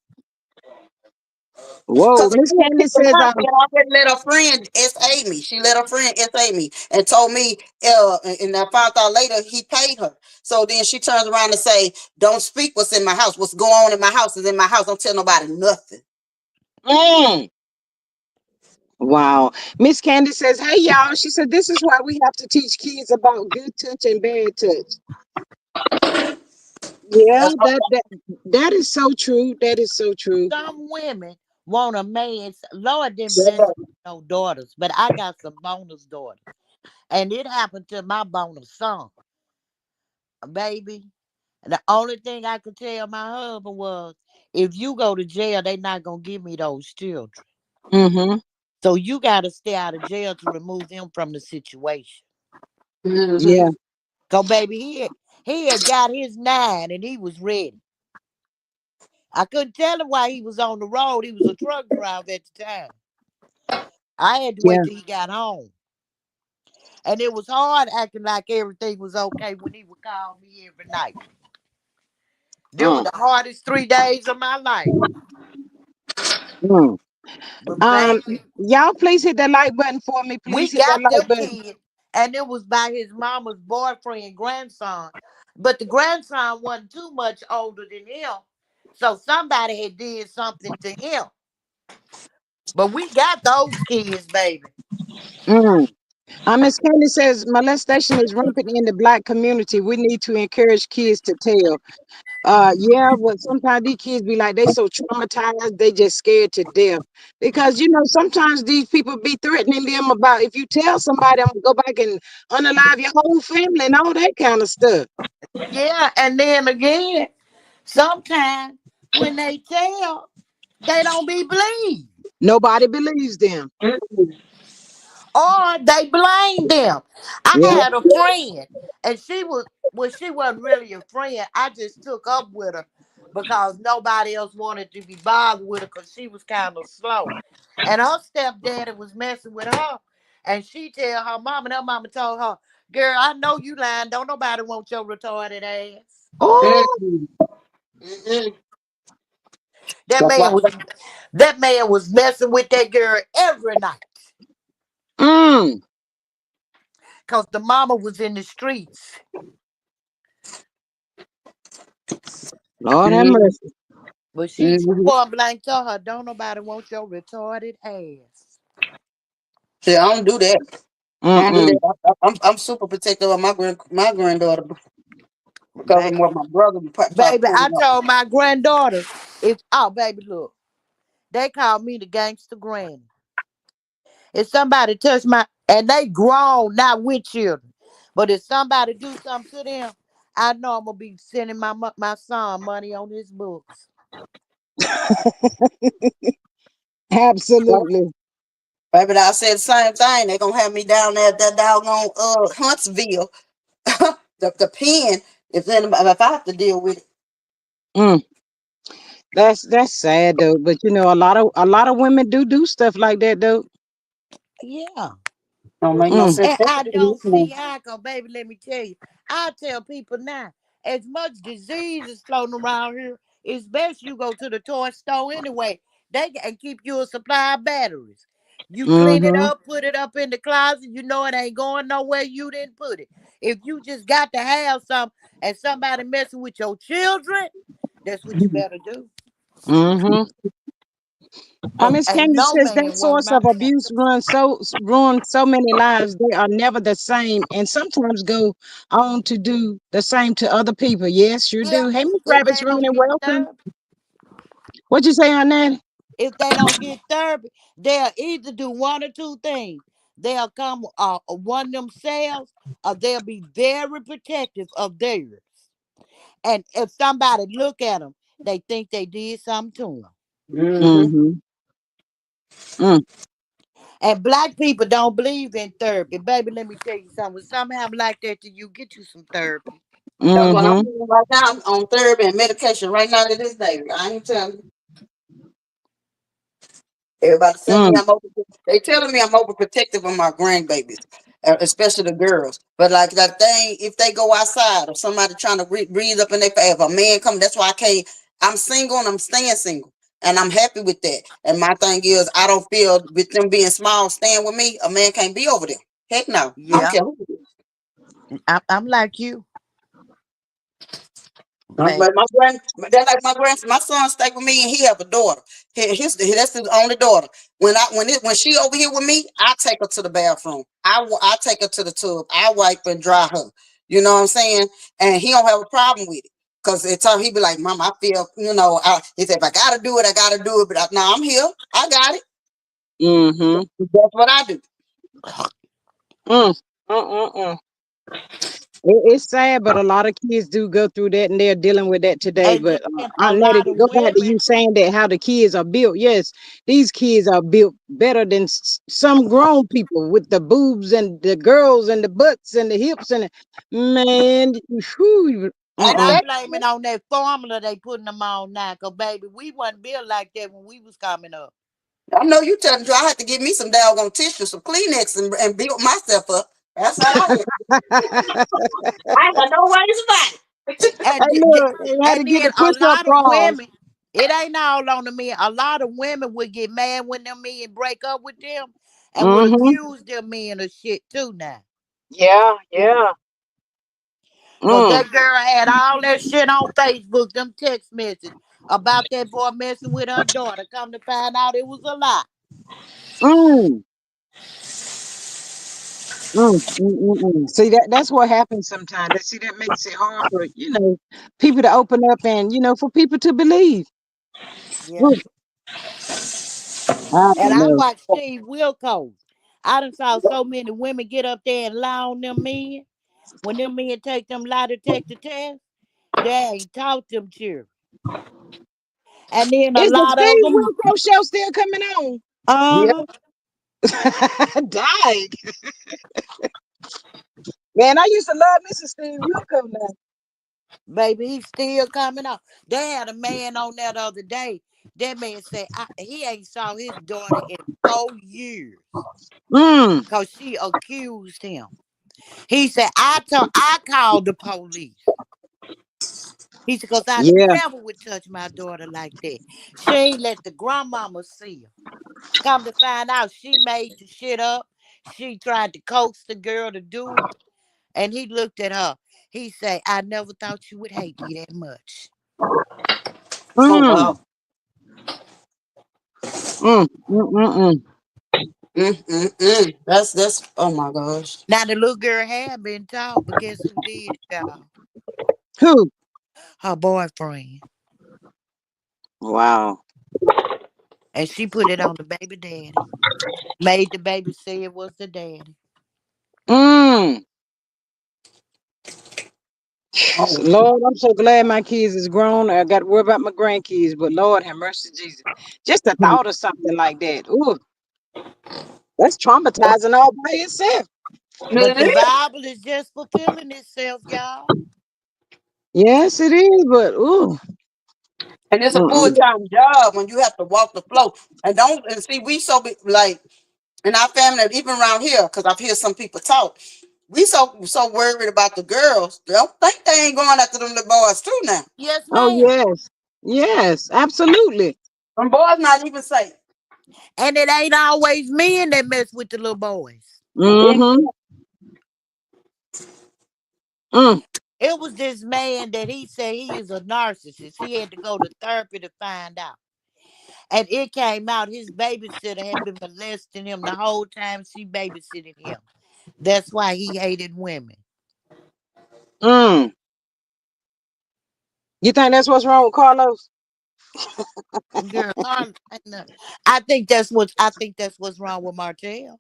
Whoa. Because Miss again, keep Candace in says, mind, she had already let her friend SA me. She let her friend SA me and told me, and I found out later he paid her. So then she turns around and say, don't speak what's in my house. What's going on in my house is in my house. Don't tell nobody nothing. mm. Wow. Miss Candace says, hey, y'all. She said, this is why we have to teach kids about good touch and bad touch. Yeah, That's Now, that is so true. That is so true. some women want a man. Lord didn't bless all. me with no daughters, but I got some bonus daughters. And it happened to my bonus son, baby. The only thing I could tell my husband was, if you go to jail, they not gonna give me those children. Mm-hmm. So you gotta stay out of jail to remove him from the situation. Mm-hmm. Yeah. So baby, he had got his 9 and he was ready. I couldn't tell him why he was on the road. He was a truck driver at the time. I had to wait Yeah. till he got home. And it was hard acting like everything was okay when he would call me every night. Them were Mm, the hardest 3 days of my life. mm. But baby, Y'all please hit that like button for me. we Please hit that got like them button. kids, and it was by his mama's boyfriend grandson. But the grandson wasn't too much older than him. So somebody had did something to him. But we got those kids, baby. Mm. Miss Candy says molestation is rampant in the black community. We need to encourage kids to tell. Yeah, but sometimes these kids be like they so traumatized, they just scared to death. Because sometimes these people be threatening them about if you tell somebody, I'm gonna go back and unalive your whole family and all that kind of stuff. Yeah, and then again, sometimes when they tell, they don't be believed. Nobody believes them. Mm-mm. Or they blame them. I Yeah. had a friend, and she wasn't really a friend. I just took up with her because nobody else wanted to be bothered with her because she was kind of slow. And her stepdaddy was messing with her, and she tell her mama, and her mama told her, "Girl, I know you lying. Don't nobody want your retarded ass." Oh. Mm-mm. Mm-mm. That That's why. man was that man was messing with that girl every night Mm. because the mama was in the streets. Lord have Mm-hmm. mercy. But she Mm-hmm. point blank told her, "Don't nobody want your retarded ass." See, I don't do that. I don't do Mm-mm. that. I'm super protective of my granddaughter because of Baby, what my brother try to baby, pull me I up. told my granddaughter, if oh baby, look, they call me the gangster granny. If somebody touch my and they grown, not with children, but if somebody do something to them, I know I'm gonna be sending my son money on his books. Absolutely. Baby, I said the same thing. They gonna have me down there at that doggone Huntsville, the pen. If I have to deal with it, Mm. That's sad though. But a lot of women do stuff like that though. Yeah. don't make no Mm. sense. And I Especially don't this see one. how, cause baby, let me tell you, I tell people now, as much disease is floating around here, it's best you go to the toy store anyway. They can keep you a supply of batteries. You clean it Mm-hmm. up, put it up in the closet. You know it ain't going nowhere. You didn't put it. If you just got to have some, and somebody messing with your children, that's what you better do. Mm-hmm. Cause Miss ain't Candy no says that man want source my of child. abuse runs so many lives. They are never the same, and sometimes go on to do the same to other people. Yes, you Yeah, do. Hey, Miss if Rabbit's they Ruin don't and get welcome. therapy. What you say on that? If they don't get therapy, they'll either do one or two things. They'll come one themselves, or they'll be very protective of theirs. And if somebody look at them, they think they did something to them. Mm-hmm. Mm-hmm. Mm, And black people don't believe in therapy. Baby, let me tell you something. When something happen like that to you, get you some therapy. That's what I'm mm-hmm. doing right now. I'm on therapy and medication right now to this day. I ain't telling you. Everybody telling me Mm, they telling me I'm overprotective of my grandbabies, especially the girls. But like that thing, if they go outside or somebody trying to breathe up in their face, if a man come, that's why I can't. I'm single and I'm staying single, and I'm happy with that. And my thing is, I don't feel with them being small, staying with me, a man can't be over them. Heck no, I don't Yeah, care who it is. I'm like you, I'm baby. like my son stay with me and he have a daughter. That's his only daughter. When she over here with me, I take her to the bathroom. I take her to the tub. I wipe and dry her. You know what I'm saying? And he don't have a problem with it. Cause it's time he be like, Mom, I feel, he said, if I gotta do it, I gotta do it. But now I'm here. I got it. mm-hmm. That's what I do. Mm, mm. It's sad, but a lot of kids do go through that, and they're dealing with that today. And But then a Aunt Nettie, lot to of go back to women, you saying that how the kids are built. Yes, these kids are built better than some grown people with the boobs and the girls and the butts and the hips and man, whew, and I'm uh-uh. blaming on that formula they putting them on now. Cause baby, we wasn't built like that when we was coming up. I know you telling me I have to give me some doggone tissue, some Kleenex, and build myself up. That's all I get. I ain't got no worries about it. Hey, And look, they had to and get the then a push-up lot of bras. women, it ain't all on the men. A lot of women would get mad when them men break up with them and would Mm-hmm. accuse them men of shit too now. Yeah, yeah. Cause Mm, that girl had all that shit on Facebook, them text messages about that boy messing with her daughter. Come to find out it was a lie. mm, See that's what happens sometimes. That see that makes it hard for people to open up and for people to believe. Yeah. Ooh, I And don't I know. watched Steve Wilkos. I done saw so many women get up there and lie on them men. When them men take them lie detector tests, they ain't taught them children. And then a Is the lot of Steve them, Wilkos show still coming on? Yeah. uh-huh, Dang. Man, I used to love Mr. Steve Wilkos now. baby, he's still coming on. They had a man on there the other day. That man said he ain't saw his daughter in 4 years Mm, because she accused him. He said, I called the police. He said, because I yeah. never would touch my daughter like that. She ain't let the grandmama see her. Come to find out, she made the shit up. She tried to coax the girl to do it. And he looked at her. He said, I never thought you would hate me that much. Oh Mm, wow. mm, mm, mm, mm. That's oh my gosh. Now, the little girl had been taught, but guess who did it, y'all? Who? Her boyfriend. Wow. And she put it on the baby daddy. Made the baby say it was the daddy. Mm. Oh. Lord, I'm so glad my kids is grown. I got to worry about my grandkids, but Lord have mercy, Jesus. Just the thought of something like that. Ooh, that's traumatizing all by itself. But the Mhm. Bible is just fulfilling itself, y'all. Yes, it is, but ooh. And it's a full Mm-mm. time job when you have to walk the floor. And don't and see we so like in our family, even around here, because I've heard some people talk. We so worried about the girls. They don't think they ain't going after them the boys too now. Yes, Oh, ma'am. yes. Yes, absolutely. Them boys not even safe. And it ain't always men that mess with the little boys. Mm. Mm-hmm. Mm. It was this man that he said he is a narcissist. He had to go to therapy to find out. And it came out his babysitter had been molesting him the whole time she babysitted him. That's why he hated women. Mm. You think that's what's wrong with Carlos? Girl, I think that's what's wrong with Martell.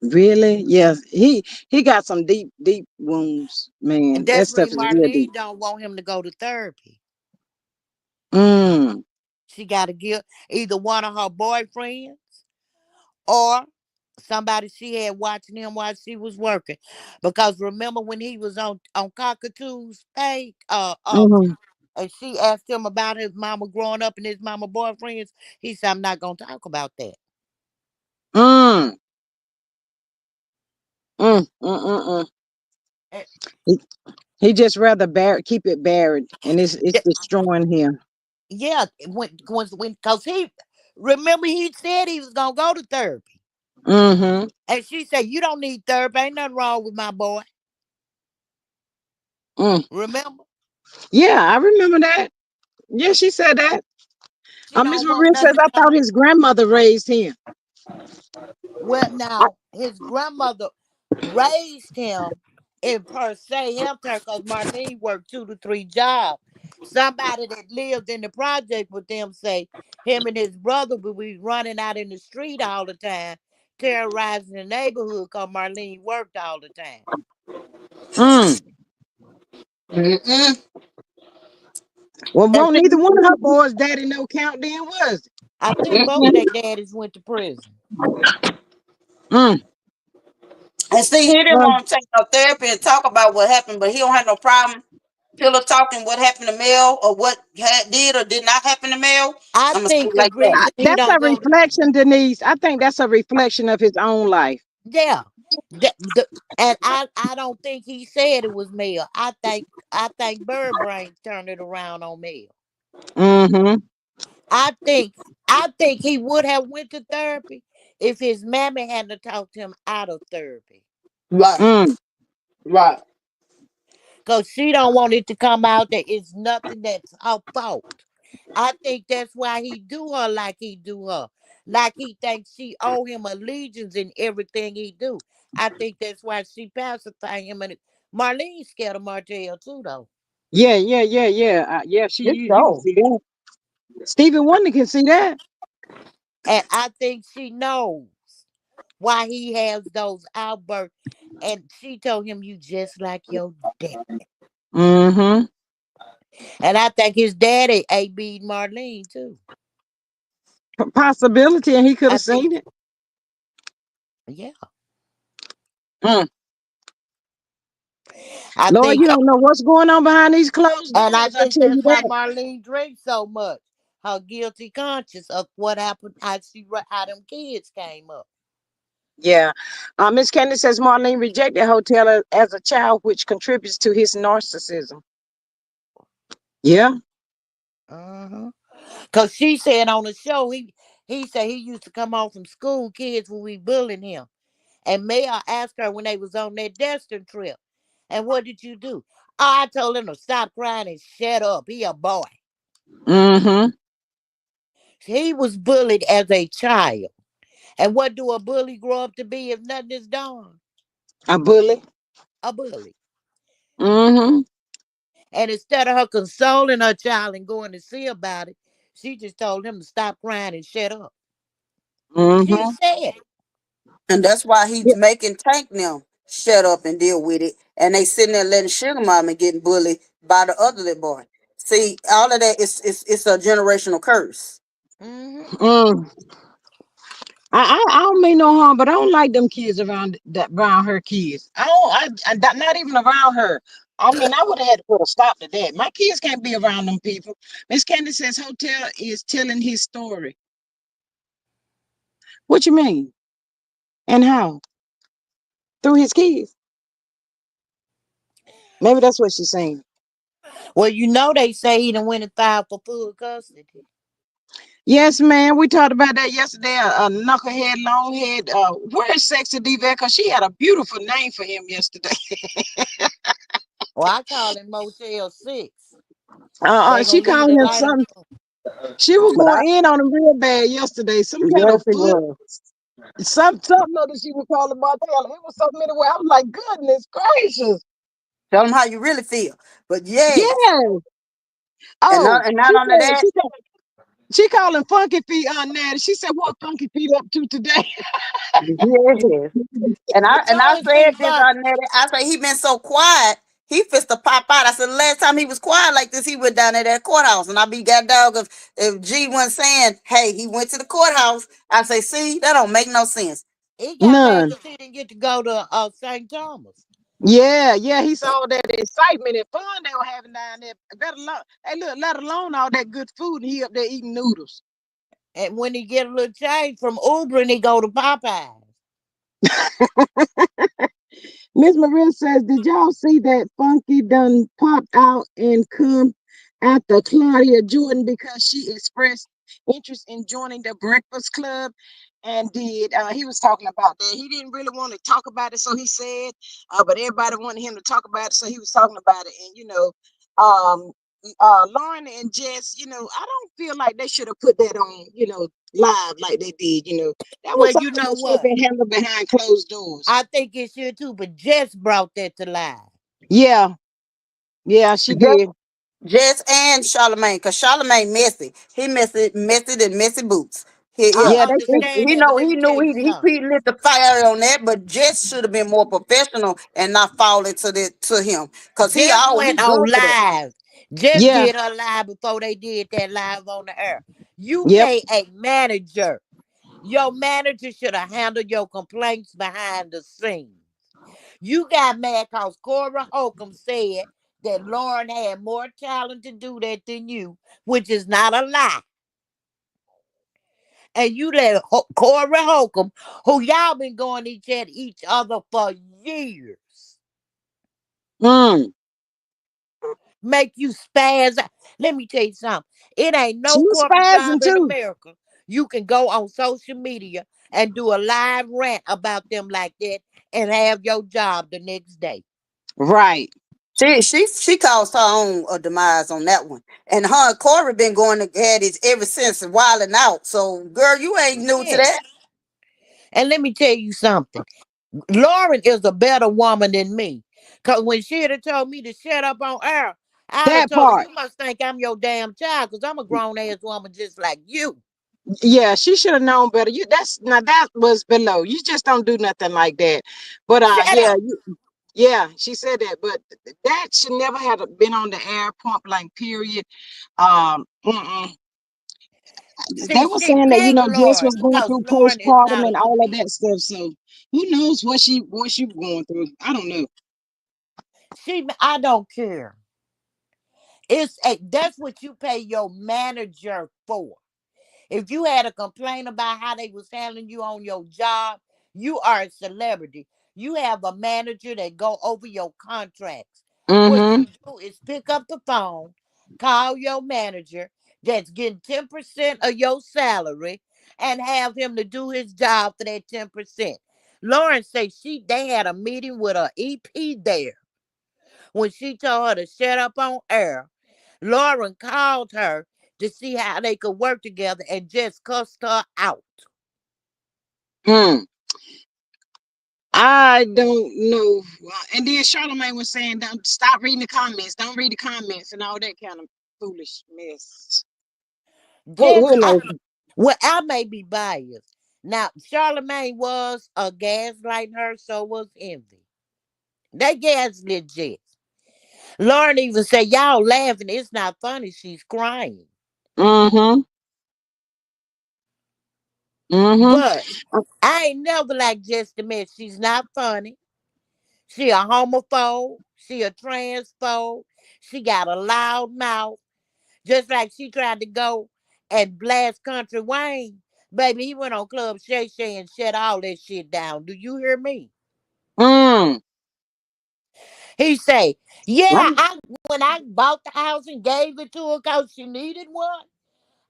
Really? Yes. He got some deep, deep wounds, And man. That that's the stuff reason is real deep. Marlene don't want him to go to therapy. Mm. She got to give either one of her boyfriends or somebody she had watching him while she was working. Because remember when he was on Cockatoo's page, Mm-hmm. and she asked him about his mama growing up and his mama boyfriends, he said, "I'm not gonna talk about that." Mm. Mm. Mm. Mm. Mm. Eh, He, he just rather keep it buried, and it's th- destroying him. Yeah, when because he remember he said he was gonna go to therapy, Mm-hmm. and she said, "You don't need therapy. Ain't nothing wrong with my boy." Mm. Remember, Yeah, I remember that. Yeah, she said that. she Miss don't want Maria says nothing I done. thought his grandmother raised him. Well, I, now his grandmother raised him in per se helped her because Marlene worked 2 to 3 jobs. Somebody that lived in the project with them say him and his brother would be running out in the street all the time, terrorizing the neighborhood because Marlene worked all the time. mm. Mm-mm. Well, And won't see, neither one of her boys' daddy no count then was it? I think both of mm-mm. their daddies went to prison. Mm. And see, he didn't Well, want to take no therapy and talk about what happened, but he don't have no problem pillow talking what happened to Mel or what did or did not happen to Mel. I I'm gonna say think it the like that. reason he that's a don't go to reflection, Denise. I think that's a reflection of his own life. yeah. And I don't think he said it was Mel. I think Bird Brain turned it around on Mel. Mm-hmm. I think I think he would have went to therapy if his mammy hadn't talked him out of therapy. Right, Mm. right. Cause she don't want it to come out that it's nothing that's her fault. I think that's why he do her like he do her. Like he thinks she owe him allegiance in everything he do. I think that's why she pacify him. And Marlene scared of Martell too, though. Yeah, yeah, yeah, yeah. Yeah, It's you can so. see that. Stevie Wonder can see that. And I think she knows why he has those outbursts. And she told him, "You just like your dad." Mm-hmm. And I think his daddy A.B. Marlene too. Possibility, and he could I have think, seen it. yeah. Mm. I Lord, think you don't know what's going on behind these closed And I doors. I think tell you that's why that. Marlene drinks so much. Her guilty conscience of what happened, how them kids came up. Yeah. Miss Candy says Marlene rejected hotel as a child, which contributes to his narcissism. Yeah. Uh-huh. Cause she said on the show, he said he used to come home from school, kids would be bullying him. And Maya asked her when they was on their Destin trip, "And what did you do?" "Oh, I told him to stop crying and shut up. He a boy." Mm-hmm. He was bullied as a child. And what do a bully grow up to be if nothing is done? A bully. A bully. Mm-hmm. And instead of her consoling her child and going to see about it, she just told him to stop crying and shut up. She Mm-hmm. said it. And that's why he's Yeah. making Tank them shut up and deal with it. And they sitting there letting Sugar Mama getting bullied by the other little boy. See, all of that is it's a generational curse. Hmm. Mm. I don't mean no harm, but I don't like them kids around her kids. Not even around her. I mean, I would have had to put a stop to that. My kids can't be around them people. Miss Candy says Hotel is telling his story. What you mean? And how? Through his kids. Maybe that's what she's saying. Well, they say he done went and filed for full custody. Yes, man. We talked about that yesterday. A knucklehead, longhead. Where's Sexy Diva? Because she had a beautiful name for him yesterday. Well, I call him Motel 6. They She gonna leave called the him light on. something. She was But I going in on him real bad yesterday. Some kind yes of it foot, was. something other she was calling Martell. It was something anyway. I was like, goodness gracious. Tell them how you really feel. But yes. Yeah. And Oh, not only that, she called him Funky Feet Natty. She said, what Funky Feet up to today? yes. And I Go and see said this Funky. on there. I say he been so quiet. He fits to pop out. I said the last time he was quiet like this, he went down at that courthouse. And I be got dog if G wasn't saying, hey, he went to the courthouse. I say, see, that don't make no sense. He got mad None. because he didn't get to go to St. Thomas. Yeah, yeah, he saw that excitement and fun they were having down there. Let alone, hey, look, let alone all that good food, and he up there eating noodles. And when he get a little change from Uber and he go to Popeyes. Miss Maria says, did y'all see that Funky done popped out and come after Claudia Jordan because she expressed interest in joining the Breakfast Club? And did he was talking about that? He didn't really want to talk about it, so he said, but everybody wanted him to talk about it, so he was talking about it. And um, Lauren and Jess, I don't feel like they should have put that on, live like they did. That was Well, you something know that should have what? been handled behind closed doors. I think it should too, but Jess brought that to life. Yeah, yeah, she Just, did. just and Charlemagne, because Charlemagne messy. He messy than messy boots. I Yeah, understand He that, but know let he me tell knew you something. he lit the fire on that, but Jess should have been more professional and not fall into to him. Cause Jess he went on good for that. live. Jess yeah, did her live before they did that live on the air. You yep. pay a manager. Your manager should have handled your complaints behind the scenes. You got mad because Cora Holcomb said that Lauren had more talent to do that than you, which is not a lie. And you let Corey Holcomb, who y'all been going at each other for years, Mm. make you spaz out. Let me tell you something. It ain't She no was corporate spazzing job in too. America you can go on social media and do a live rant about them like that and have your job the next day. Right. She caused her own demise on that one. And her and Corey been going at it ever since and wilding out. So girl, you ain't new to Yes. that. And let me tell you something. Lauren is a better woman than me. Cause when she'd have told me to shut up on air, I'd have That told her, part. you must think I'm your damn child, because I'm a grown ass woman just like you. Yeah, she should have known better. You that's now that was below. You just don't do nothing like that. But Shut yeah, up. yeah, she said that. But that should never have been on the air, point blank, period. Mm-mm. They See, were she saying that picked Jess Lauren was going because through Lauren is postpartum not a and all of comedian. that stuff. So who knows what she was going through? I don't know. I don't care. That's what you pay your manager for. If you had a complaint about how they was handling you on your job, you are a celebrity. You have a manager that go over your contracts. What Mm-hmm. you do is pick up the phone, call your manager that's getting 10% of your salary, and have him to do his job for that 10%. Lauren said they had a meeting with her EP there. When she told her to shut up on air, Lauren called her to see how they could work together and just cussed her out. Mm. I don't know. And then Charlamagne was saying, "Don't stop reading the comments. Don't read the comments and all that kind of foolish mess." Just, Who knows? well, I may be biased. Now, Charlemagne was a gaslighting her, so was Envy. They gaslit Jess. Lauren even said, y'all laughing. It's not funny. She's crying. Mm-hmm. Mm-hmm. But I ain't never like Jess to admit she's not funny. She a homophobe. She a transphobe. She got a loud mouth. Just like she tried to go and blast Country Wayne. Baby, he went on Club Shay Shay and shut all that shit down. Do you hear me? Mm. He say, yeah, Right. when I bought the house and gave it to her because she needed one,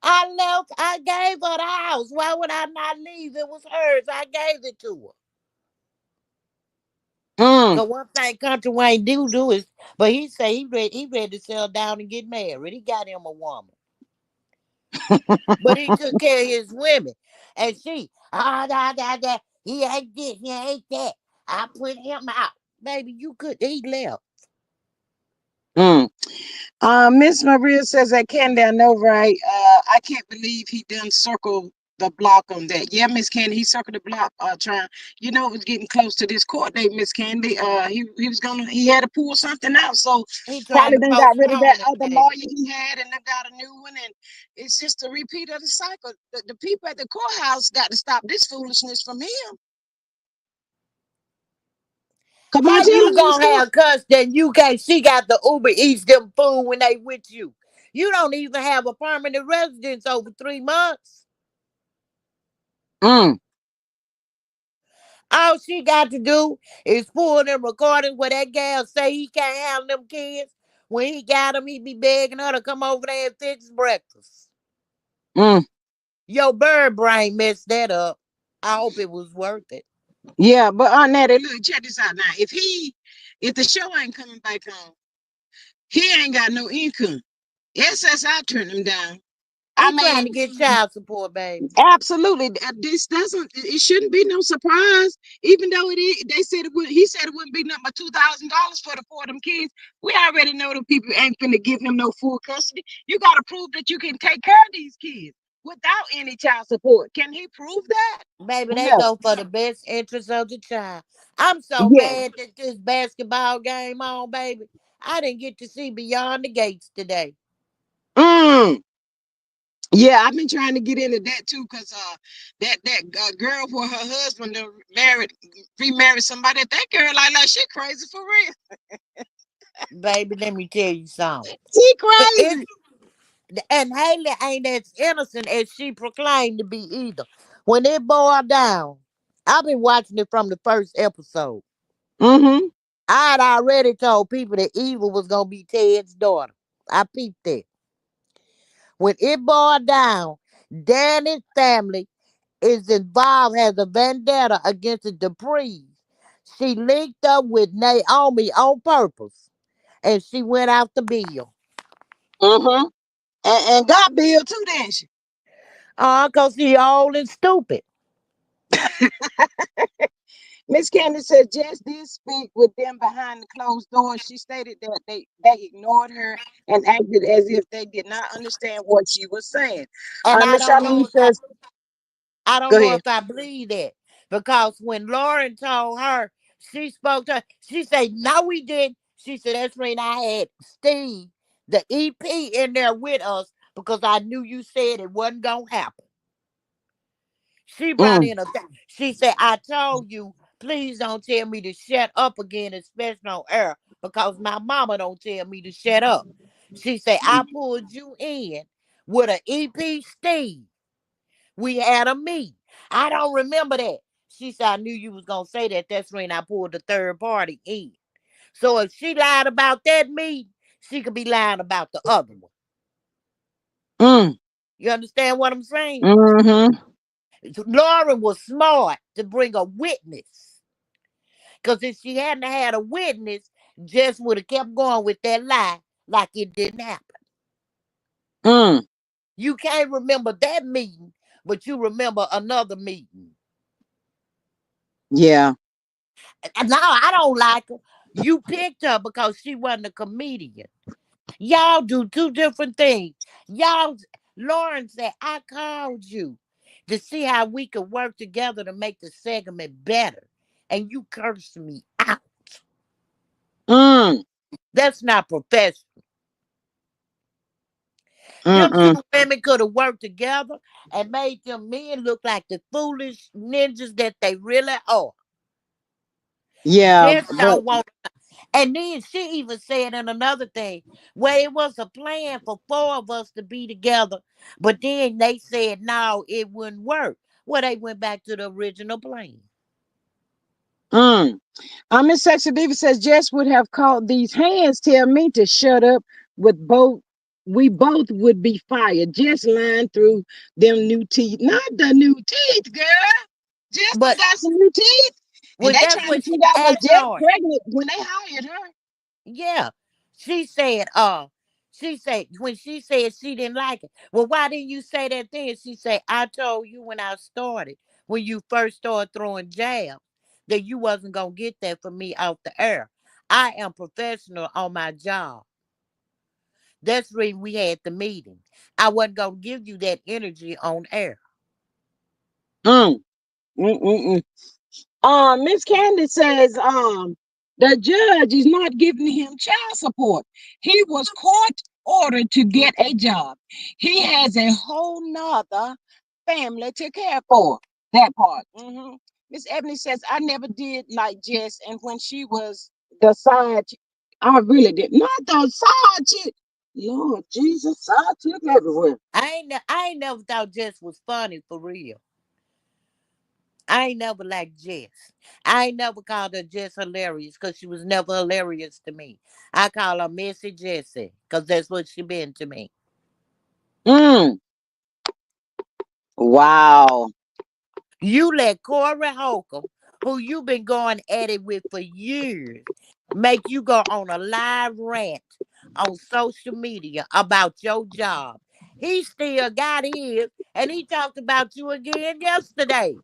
I gave her the house. Why would I not leave? It was hers. I gave it to her. Mm. Cause one thing Country Wayne do is, but he say he ready to sell down and get married. He got him a woman. But he took care of his women. And he ain't this, he ain't that. I put him out. Baby, he left. Mm. Miss Maria says that Candy, I know, right? I can't believe he done circle the block on that. Yeah, Miss Candy, he circled the block. Trying, it was getting close to this court date, Miss Candy. He had to pull something out, so He trying probably to done got rid of that postpone it, other lawyer baby. he had, and then got a new one, and it's just a repeat of the cycle. The people at the courthouse got to stop this foolishness from him. Come on, How tell you him to gonna stop. have cuss then you can't she got the Uber Eats them food when they with you? You don't even have a permanent residence over 3 months. Mm. All she got to do is pull them recordings where that gal say he can't handle them kids. When he got them, he be begging her to come over there and fix breakfast. Mm. Your bird brain messed that up. I hope it was worth it. Yeah, but on that, look, check this out now. If the show ain't coming back on, he ain't got no income. SSI turned him down. I He trying mean, to get child support, baby. absolutely. This doesn't. It shouldn't be no surprise. Even though it is, they said it would. He said it wouldn't be nothing but $2,000 for the four of them kids. We already know them people ain't finna give him no full custody. You got to prove that you can take care of these kids without any child support. Can he prove that? Baby, they No. go for the best interest of the child. I'm so Yeah. mad that this basketball game on, baby. I didn't get to see Beyond the Gates today. Mm. Yeah, I've been trying to get into that too, cause that girl for her husband remarried somebody. That girl like she crazy for real. Baby, let me tell you something. She It's crazy. And Haley ain't as innocent as she proclaimed to be either. When it boiled down, I've been watching it from the first episode. Mm-hmm. I had already told people that Eva was gonna be Ted's daughter. I peeped that. When it boiled down, Danny's family is involved, has a vendetta against the Duprees. She linked up with Naomi on purpose, and she went after Bill. Mm-hmm. And got Bill too, didn't she? Cause he old and stupid. Miss Candy said Jess did speak with them behind the closed doors. She stated that they ignored her and acted as if they did not understand what she was saying. And I Miss don't Charlene know if I says, I don't go know ahead. if I believe that. Because when Lauren told her, she spoke to her, she said, no, we didn't. She said, that's when I had Steve, the EP, in there with us because I knew you said it wasn't gonna happen. She brought Mm, in a she said, I told you, please don't tell me to shut up again, especially on air, because my mama don't tell me to shut up. She said, I pulled you in with an EP Steve. We had a meet. I don't remember that. She said, I knew you was gonna say that. That's when I pulled the third party in. So if she lied about that meet, she could be lying about the other one. mm, You understand what I'm saying? mm-hmm, Lauren was smart to bring a witness. Because if she hadn't had a witness, Jess would have kept going with that lie like it didn't happen. mm. You can't remember that meeting, but you remember another meeting. Yeah. No, I don't like her. You picked her because she wasn't a comedian. Y'all do two different things. Y'all, Lauren said, I called you to see how we could work together to make the segment better. And you cursed me out. Mm, That's not professional. Them two mm-mm. women could have worked together and made them men look like the foolish ninjas that they really are. Yeah, Just but don't want. And then she even said in another thing, well, it was a plan for four of us to be together, but then they said no, it wouldn't work. Well, they went back to the original plan. mm. Miss Sexy Diva says Jess would have called these hands tell me to shut up with both. We both would be fired. Jess lying through them new teeth. Not the new teeth, girl. Jess done But got some new teeth. And well, they that's trying to what she figure out was asked Jess Lauren. pregnant when they hired her. Yeah. She said, she said when she said she didn't like it. Well, why didn't you say that then? She said, I told you when I started, when you first started throwing jabs, that you wasn't gonna get that from me off the air. I am professional on my job. That's the reason we had the meeting. I wasn't gonna give you that energy on air. Mm, mm, mm, mm. Miss Candy says, the judge is not giving him child support. He was court ordered to get a job. He has a whole nother family to care for. That part. Miss Ebony says, I never did like Jess, and when she was the side, I really did not the side chick. Lord Jesus, side chick everywhere. I ain't never thought Jess was funny for real. I ain't never liked Jess. I ain't never called her Jess hilarious because she was never hilarious to me. I call her Missy Jessie because that's what she been to me. Mm, wow. You let Corey Holcomb, who you been going at it with for years, make you go on a live rant on social media about your job. He still got his, and he talked about you again yesterday.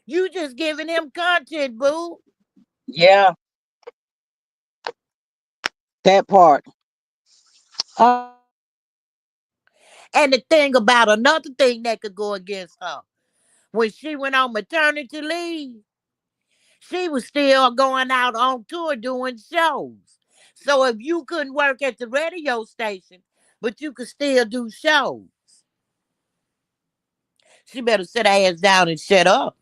You just giving him content, boo. Yeah, that part. And the thing about another thing that could go against her, when she went on maternity leave, she was still going out on tour doing shows. So if you couldn't work at the radio station, but you could still do shows, she better sit her ass down and shut up.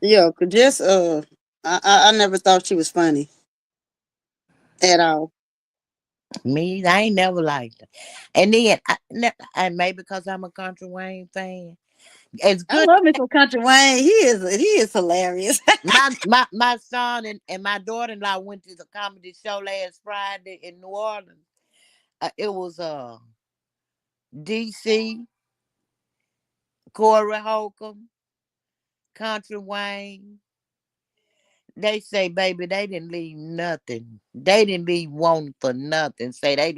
Yeah, 'cause just I never thought she was funny at all. Me, I ain't never liked her. And then, and maybe because I'm a Country Wayne fan, it's I good. love me some Country Wayne. He is hilarious. My son and my daughter-in-law went to the comedy show last Friday in New Orleans. It was DC, Corey Holcomb, Country Wayne. They say, baby, they didn't leave nothing. They didn't leave one for nothing. Say they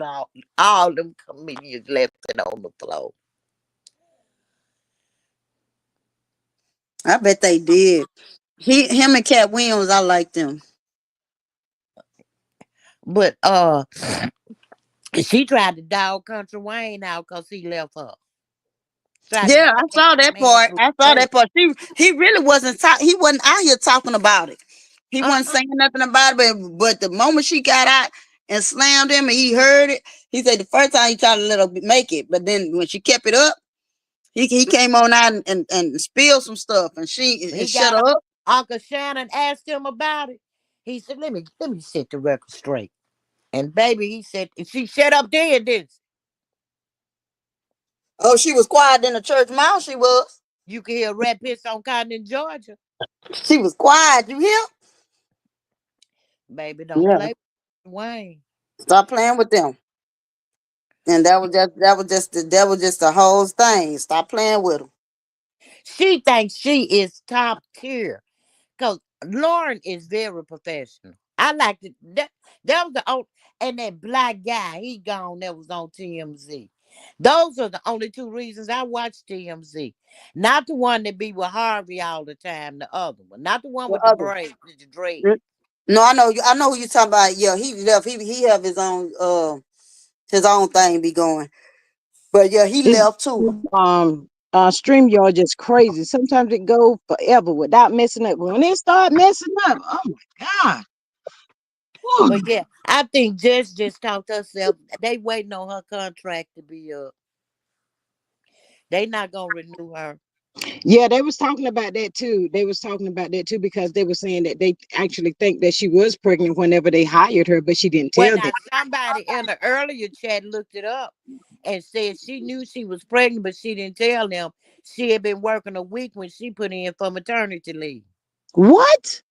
all them comedians left it on the floor. I bet they did. Him and Cat Williams, I like them. But she tried to dog Country Wayne out because he left her. Tried to Yeah, I drag saw that that man part. through I the saw dirt. that part. He really wasn't he wasn't out here talking about it. He wasn't Uh-uh. saying nothing about it. But the moment she got out and slammed him and he heard it, he said the first time he tried to let her make it, but then when she kept it up, he came on out and spilled some stuff and she and He shut got her on. up. Uncle Shannon asked him about it. He said, let me set the record straight. And baby, he said, she shut up dead this. Oh, she was quiet in the church mouse. She was. You can hear rat piss on cotton in Georgia. She was quiet. You hear? Baby, don't Yeah. play with Wayne. Stop playing with them. And that was just the whole thing. Stop playing with them. She thinks she is top tier. Because Lauren is very professional. I like it. That was the old, and that black guy, he gone, that was on TMZ. Those are the only two reasons I watch TMZ. Not the one that be with Harvey all the time, the other one. Not the one The with the other. braids, with the dread. No, I know you. I know who you talking about. Yeah, he left. He have his own thing be going. But yeah, he This left too. StreamYard just crazy. Sometimes it go forever without messing up. When it start messing up, oh my God. But Whew. yeah, I think Jess just talked herself. They waiting on her contract to be up. They not gonna renew her. Yeah, they was talking about that too. They was talking about that too because they were saying that they actually think that she was pregnant whenever they hired her, but she didn't Well, tell them. now somebody in the earlier chat looked it up and said she knew she was pregnant, but she didn't tell them she had been working a week when she put in for maternity leave. What?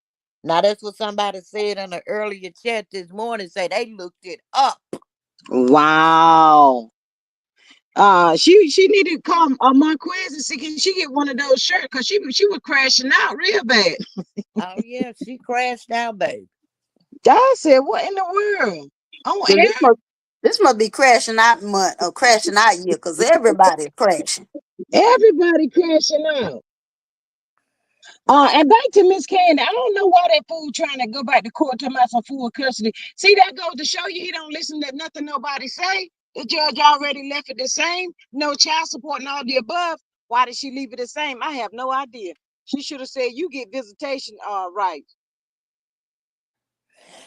Now that's what somebody said in the earlier chat this morning. Say they looked it up. Wow. She needed to call Marquez and see can she get one of those shirts because she was crashing out real bad. Oh yeah, she crashed out, baby. I said, what in the world? Oh, So this must be crashing out month or crashing out year because everybody's crashing. everybody crashing out. And back to Miss Candy. I don't know why that fool trying to go back to court talking about some full custody. See, that goes to show you he don't listen to nothing nobody say. The judge already left it the same. No child support and all the above. Why did she leave it the same? I have no idea. She should have said you get visitation rights.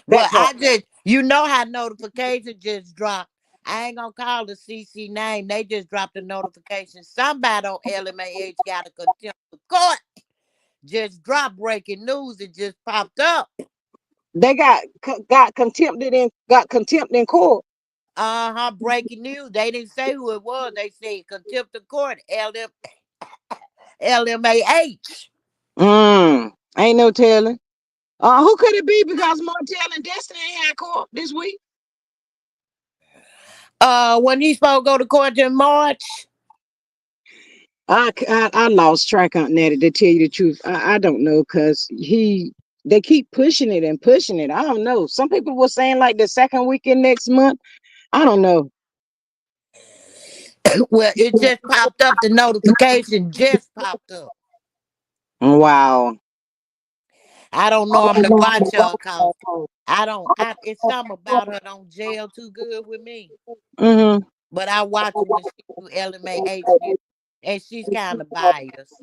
Well, That part. I just you know how notification just dropped. I ain't gonna call the CC name. They just dropped a notification. Somebody on LMAH got a contempt of court. Just dropped breaking news. It just popped up. They got contempt in court. Uh-huh. Breaking news. They didn't say who it was. They said contempt of court. LMAH. Ain't no telling. Who could it be? Because Martell and Destiny ain't had court this week. When he's supposed to go to court in March. I lost track on that. To tell you the truth, I don't know because they keep pushing it and pushing it. I don't know. Some people were saying like the second weekend next month. I don't know. Well, it just popped up. The notification just popped up. Wow. I don't normally watch her cause I don't. It's something about her don't gel too good with me. Mm-hmm. But I watch her when she do LMAH news, and she's kind of biased.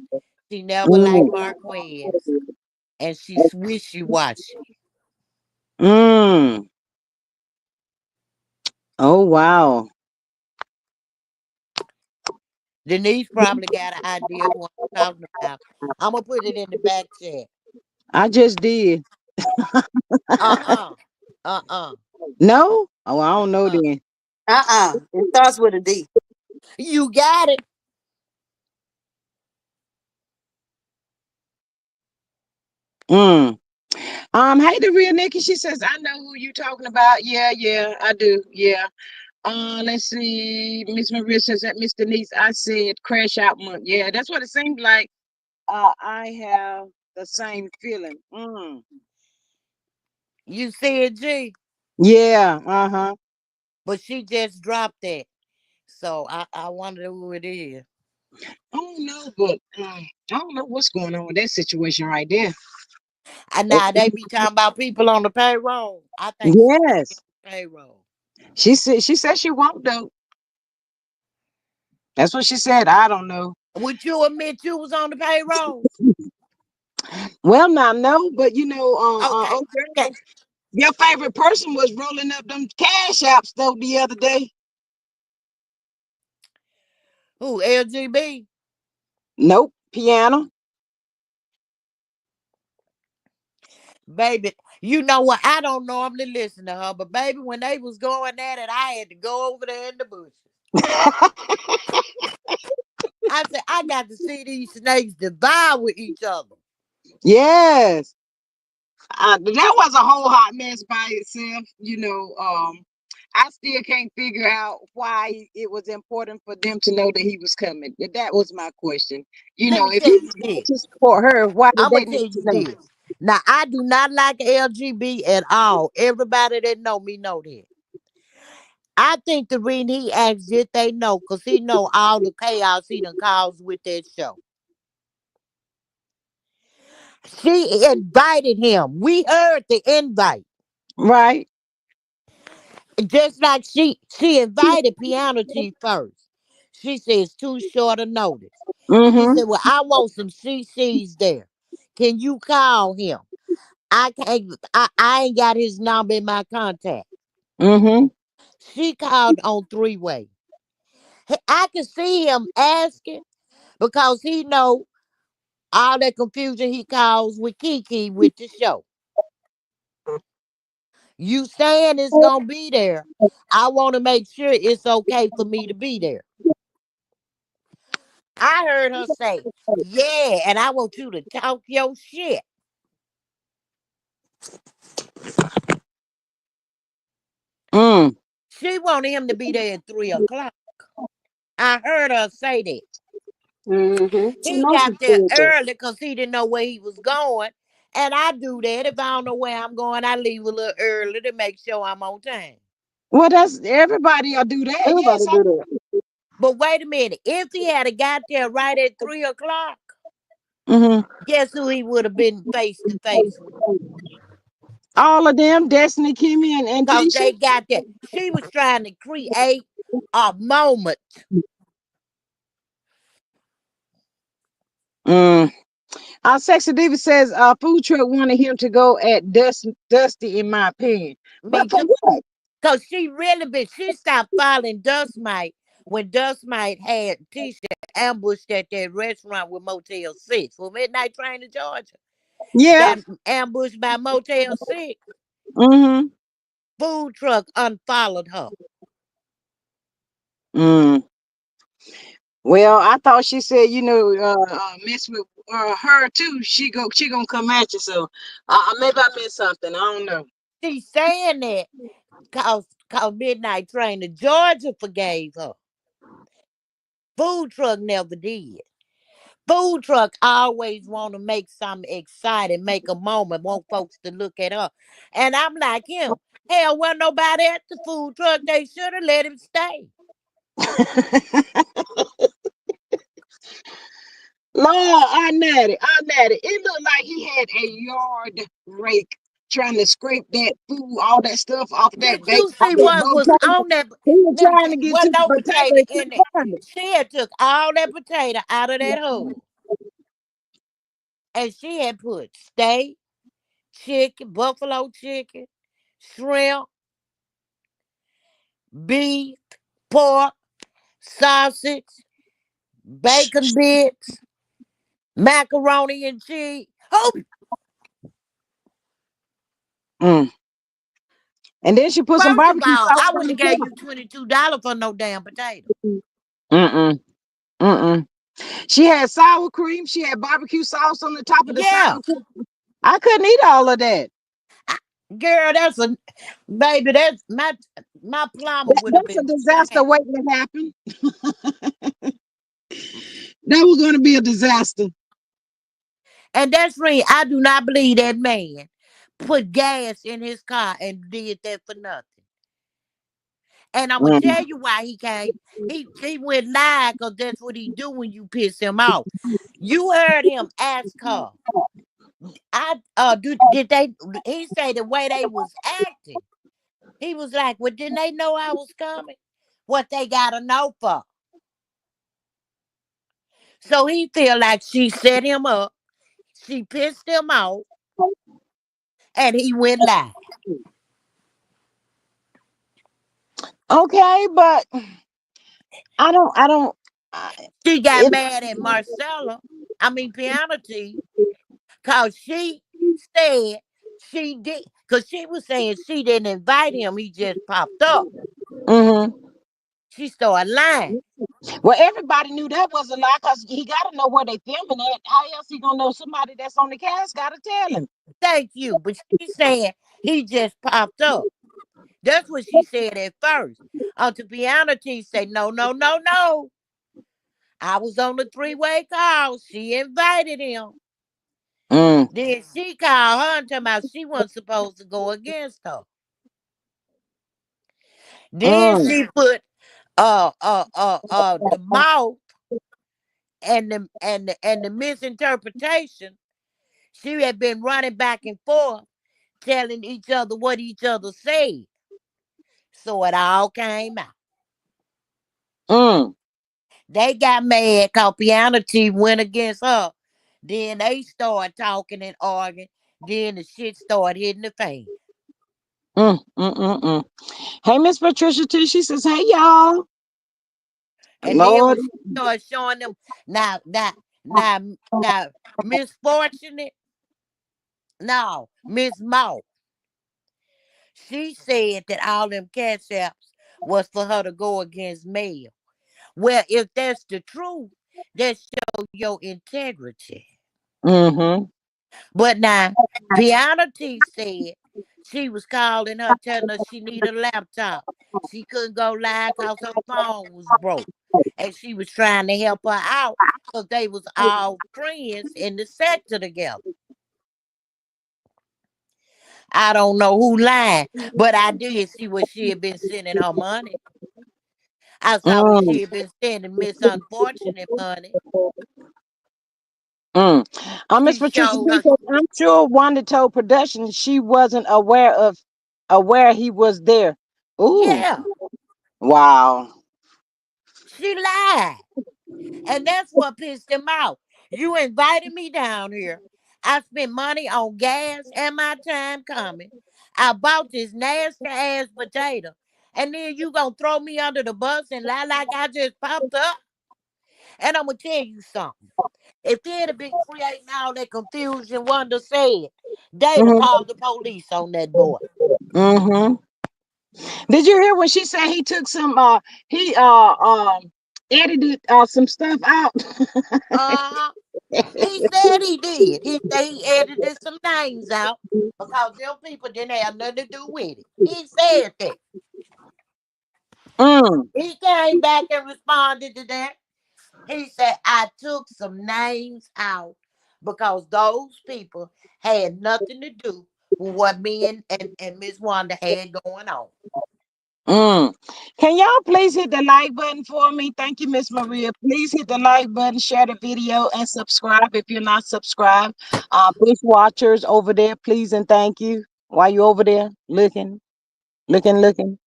She never liked Marquez, and she's wishy washy. Mm. Oh wow. Denise probably got an idea who I'm talking about. I'm gonna put it in the back chat. I just did. Uh-uh. Uh-uh. No? Oh, I don't know Uh. then. It starts with a D. You got it. Mm. Hey, the real Nikki. She says, I know who you talking about. Yeah, yeah, I do. Yeah. Let's see. Miss Maria says that Miss Denise, I said crash out month. Yeah, that's what it seemed like. I have the same feeling. You said G, Yeah, uh-huh. but she just dropped that. So I wonder who it is. I don't know, but I don't know what's going on with that situation right there. And now they be talking about people on the payroll. I think she on Yes. the payroll. She said she won't though. That's what she said. I don't know. Would you admit you was on the payroll? Well, now no, but Okay. oh Okay. girl, your favorite person was rolling up them cash apps though the other day. Who, LGB? Nope, piano. Baby, you know what? I don't normally listen to her, but baby, when they was going at it, I had to go over there in the bushes. I said, I got to see these snakes devour each other. Yes. That was a whole hot mess by itself. I still can't figure out why it was important for them to know that he was coming. That was my question. Let me If tell he you was this. going to support her, why did I'm they gonna need tell to you know? this. Now, I do not like LGB at all. Everybody that know me know that. I think the reason he asked if they know, cause he know all the chaos he done caused with that show. She invited him. We heard the invite. Right. Just like she invited Piano Chief first. She says too short a notice. She Mm-hmm. said, well, I want some CCs there. Can you call him? I can't I ain't got his number in my contact. Mm-hmm. She called on three-way. I can see him asking because he know all that confusion he caused with Kiki with the show. You saying it's gonna be there. I want to make sure it's okay for me to be there. I heard her say, yeah, and I want you to talk your shit. Mm. She wanted him to be there at 3 o'clock. I heard her say that. I He know she got there said that. early because he didn't know where he was going. And I do that. If I don't know where I'm going, I leave a little early to make sure I'm on time. Well, that's everybody. will do that. Everybody Yes. do that. But wait a minute. If he had got there right at 3 o'clock, Mm-hmm. guess who he would have been face to face with? All of them, Destiny, Kimmy, and Because Tisha. they got there. She was trying to create a moment. Mm. Sexy Diva says food truck wanted him to go at Dusty, in my opinion. Me But for too. what? Because she stopped following Dust Mite when Dust Mite had Tisha ambushed at that restaurant with Motel 6 for Midnight Train to Georgia. Yeah. Got ambushed by Motel 6. Mm-hmm. Food truck unfollowed her. Mm. Well, I thought she said, mess with her too. She gonna come at you. So maybe I missed something. I don't know. She's saying that cause Midnight Train to Georgia forgave her. Food truck never did. Food truck always want to make something exciting, make a moment, want folks to look at her. And I'm like him. Hell, wasn't nobody at the food truck. They should have let him stay. Lord, I natty. It looked like he had a yard rake trying to scrape that food, all that stuff off Did that bake, you off see that what was potato. on that? He was Let me trying tell to you, get to wasn't the no potato. potato He in couldn't it. find it. She had took all that potato out of that hole. And she had put steak, chicken, buffalo chicken, shrimp, beef, pork, sausage, bacon bits, macaroni and cheese. Oh, Mm. And then she put some First of barbecue all, sauce I on wouldn't the have gave top. you $22 for no damn potato. Mm-mm. Mm-mm. She had sour cream. She had barbecue sauce on the top of the Yeah. sour cream. I couldn't eat all of that. I, girl, that's a baby, that's my plumber would have That's a been disaster sad. waiting to happen. That was going to be a disaster. And that's me. I do not believe that man put gas in his car and did that for nothing. And I'm gonna tell Mm. you why he came. He went live because that's what he do when you piss him off. You heard him ask her. Did they? He say the way they was acting. He was like, "Well, didn't they know I was coming? What they gotta know for?" So he feel like she set him up. She pissed him off, and he went live. Okay, but I don't, I, She got it, mad at Marcella. I mean, Pianity, cause she said she did. Cause she was saying she didn't invite him. He just popped up. hmm. She started lying. Well, everybody knew that was a lie because he got to know where they filming at. How else he gonna know somebody that's on the cast? Got to tell him. Thank you. But she said he just popped up. That's what she said at first. Until Pianity said, no, no, no, no. I was on the three-way call. She invited him. Mm, Then she called her and talking about she wasn't supposed to go against her. Then mm, she put the mouth and the misinterpretation. She had been running back and forth, telling each other what each other said. So it all came out. mm, They got mad because Piano T went against her. Then they started talking and arguing. Then the shit started hitting the fan. mm. Hey, Miss Patricia T. She says, "Hey, y'all, And then Lord, when she started showing them now, now, now, misfortunate, no, Miss Maul, she said that all them cash apps was for her to go against Mel. Well, if that's the truth, that shows your integrity. mm-hmm, But now, Piana T said she was calling her, telling her she needed a laptop. She couldn't go live because her phone was broke. And she was trying to help her out because they was all friends in the sector together. I don't know who lied, but I did see where she had been sending her money. I saw where mm, she had been sending Miss Unfortunate money. mm." Miss She Patricia showed T. her, says, "I'm sure Wanda told production she wasn't aware he was there." Ooh, yeah, wow. she lied. And that's what pissed him off. You invited me down here. I spent money on gas and my time coming. I bought this nasty ass potato. And then you gonna throw me under the bus and lie like I just popped up? And I'm gonna tell you something. If they'd have been creating all that confusion, Wanda said, they'd have Mm-hmm, called the police on that boy. mm-hmm. Did you hear when she said he took some? He edited some stuff out. Uh-huh. He said he did. He said he edited some names out because them people didn't have nothing to do with it. He said that. Mm, He came back and responded to that. He said, I took some names out because those people had nothing to do with what me and Miss Wanda had going on. mm. Can y'all please hit the like button for me? Thank you, Miss Maria. Please hit the like button, share the video, and subscribe if you're not subscribed. Push watchers over there, please and thank you. While you over there looking, looking.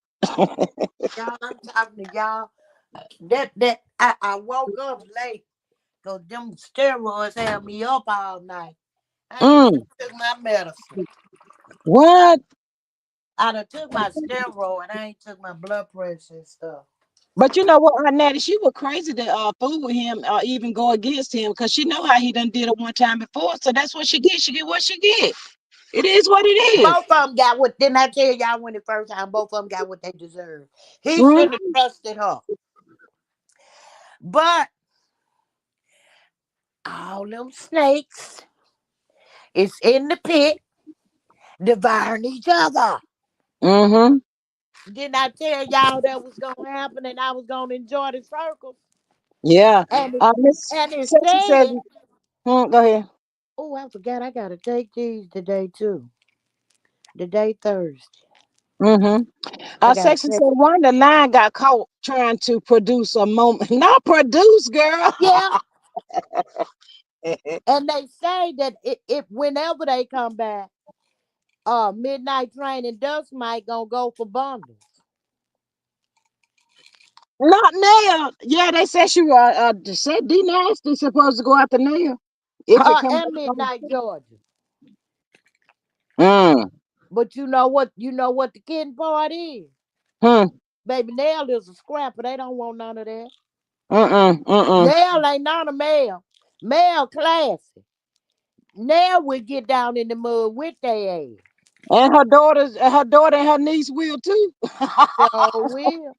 Y'all, I'm talking to y'all. I woke up late because them steroids had me up all night. I ain't even Mm, took my medicine. what? I done took my steroid. I ain't took my blood pressure and stuff. But you know what, Natty, she was crazy to fool with him or even go against him because she know how he done did it one time before. So that's what she get. She get what she get. It is what it is. Both of them got what, didn't I tell y'all when the first time? Both of them got what they deserve. He Mhm. shouldn't have trusted her. But all them snakes is in the pit devouring each other. Mhm. Didn't I tell y'all that was gonna happen and I was gonna enjoy the circles? Yeah. Miss And it Sexy said, said, go ahead. oh, I forgot I gotta take these today too. Today Thursday. Mhm. I gotta Sexy take. said one of the line got caught trying to produce a moment. Not produce, girl. Yeah, and they say that if whenever they come back, midnight train and dust might gonna go for bundles. Not nail. Yeah, they said she said D Nasty supposed to go after nail if it Her comes and back midnight Georgia. on. But you know what? You know what the kidding part is? Hmm. Baby Nell is a scrapper. They don't want none of that. Mm. Nell ain't none of Mel. Mel classy. Nell would get down in the mud with their ass. And her daughter and her niece will too. So will.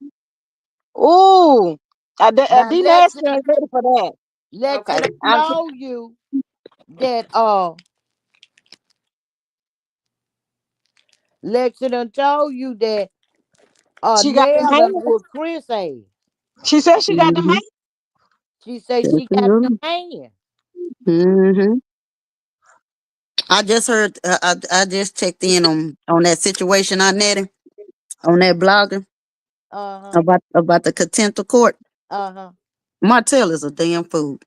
Ooh, Now D Nasty ain't ready for that. Okay. Lexington I'm told you that Lexington told you that She got the Nell man. done with Chris ass. She said she got the man. mm-hmm. She said Yes, she got the ma'am. man. Mm-hmm. I just heard. I just checked in on that situation on that on that blogger Uh-huh. about the contempt of court. Uh-huh. Martell is a damn fool.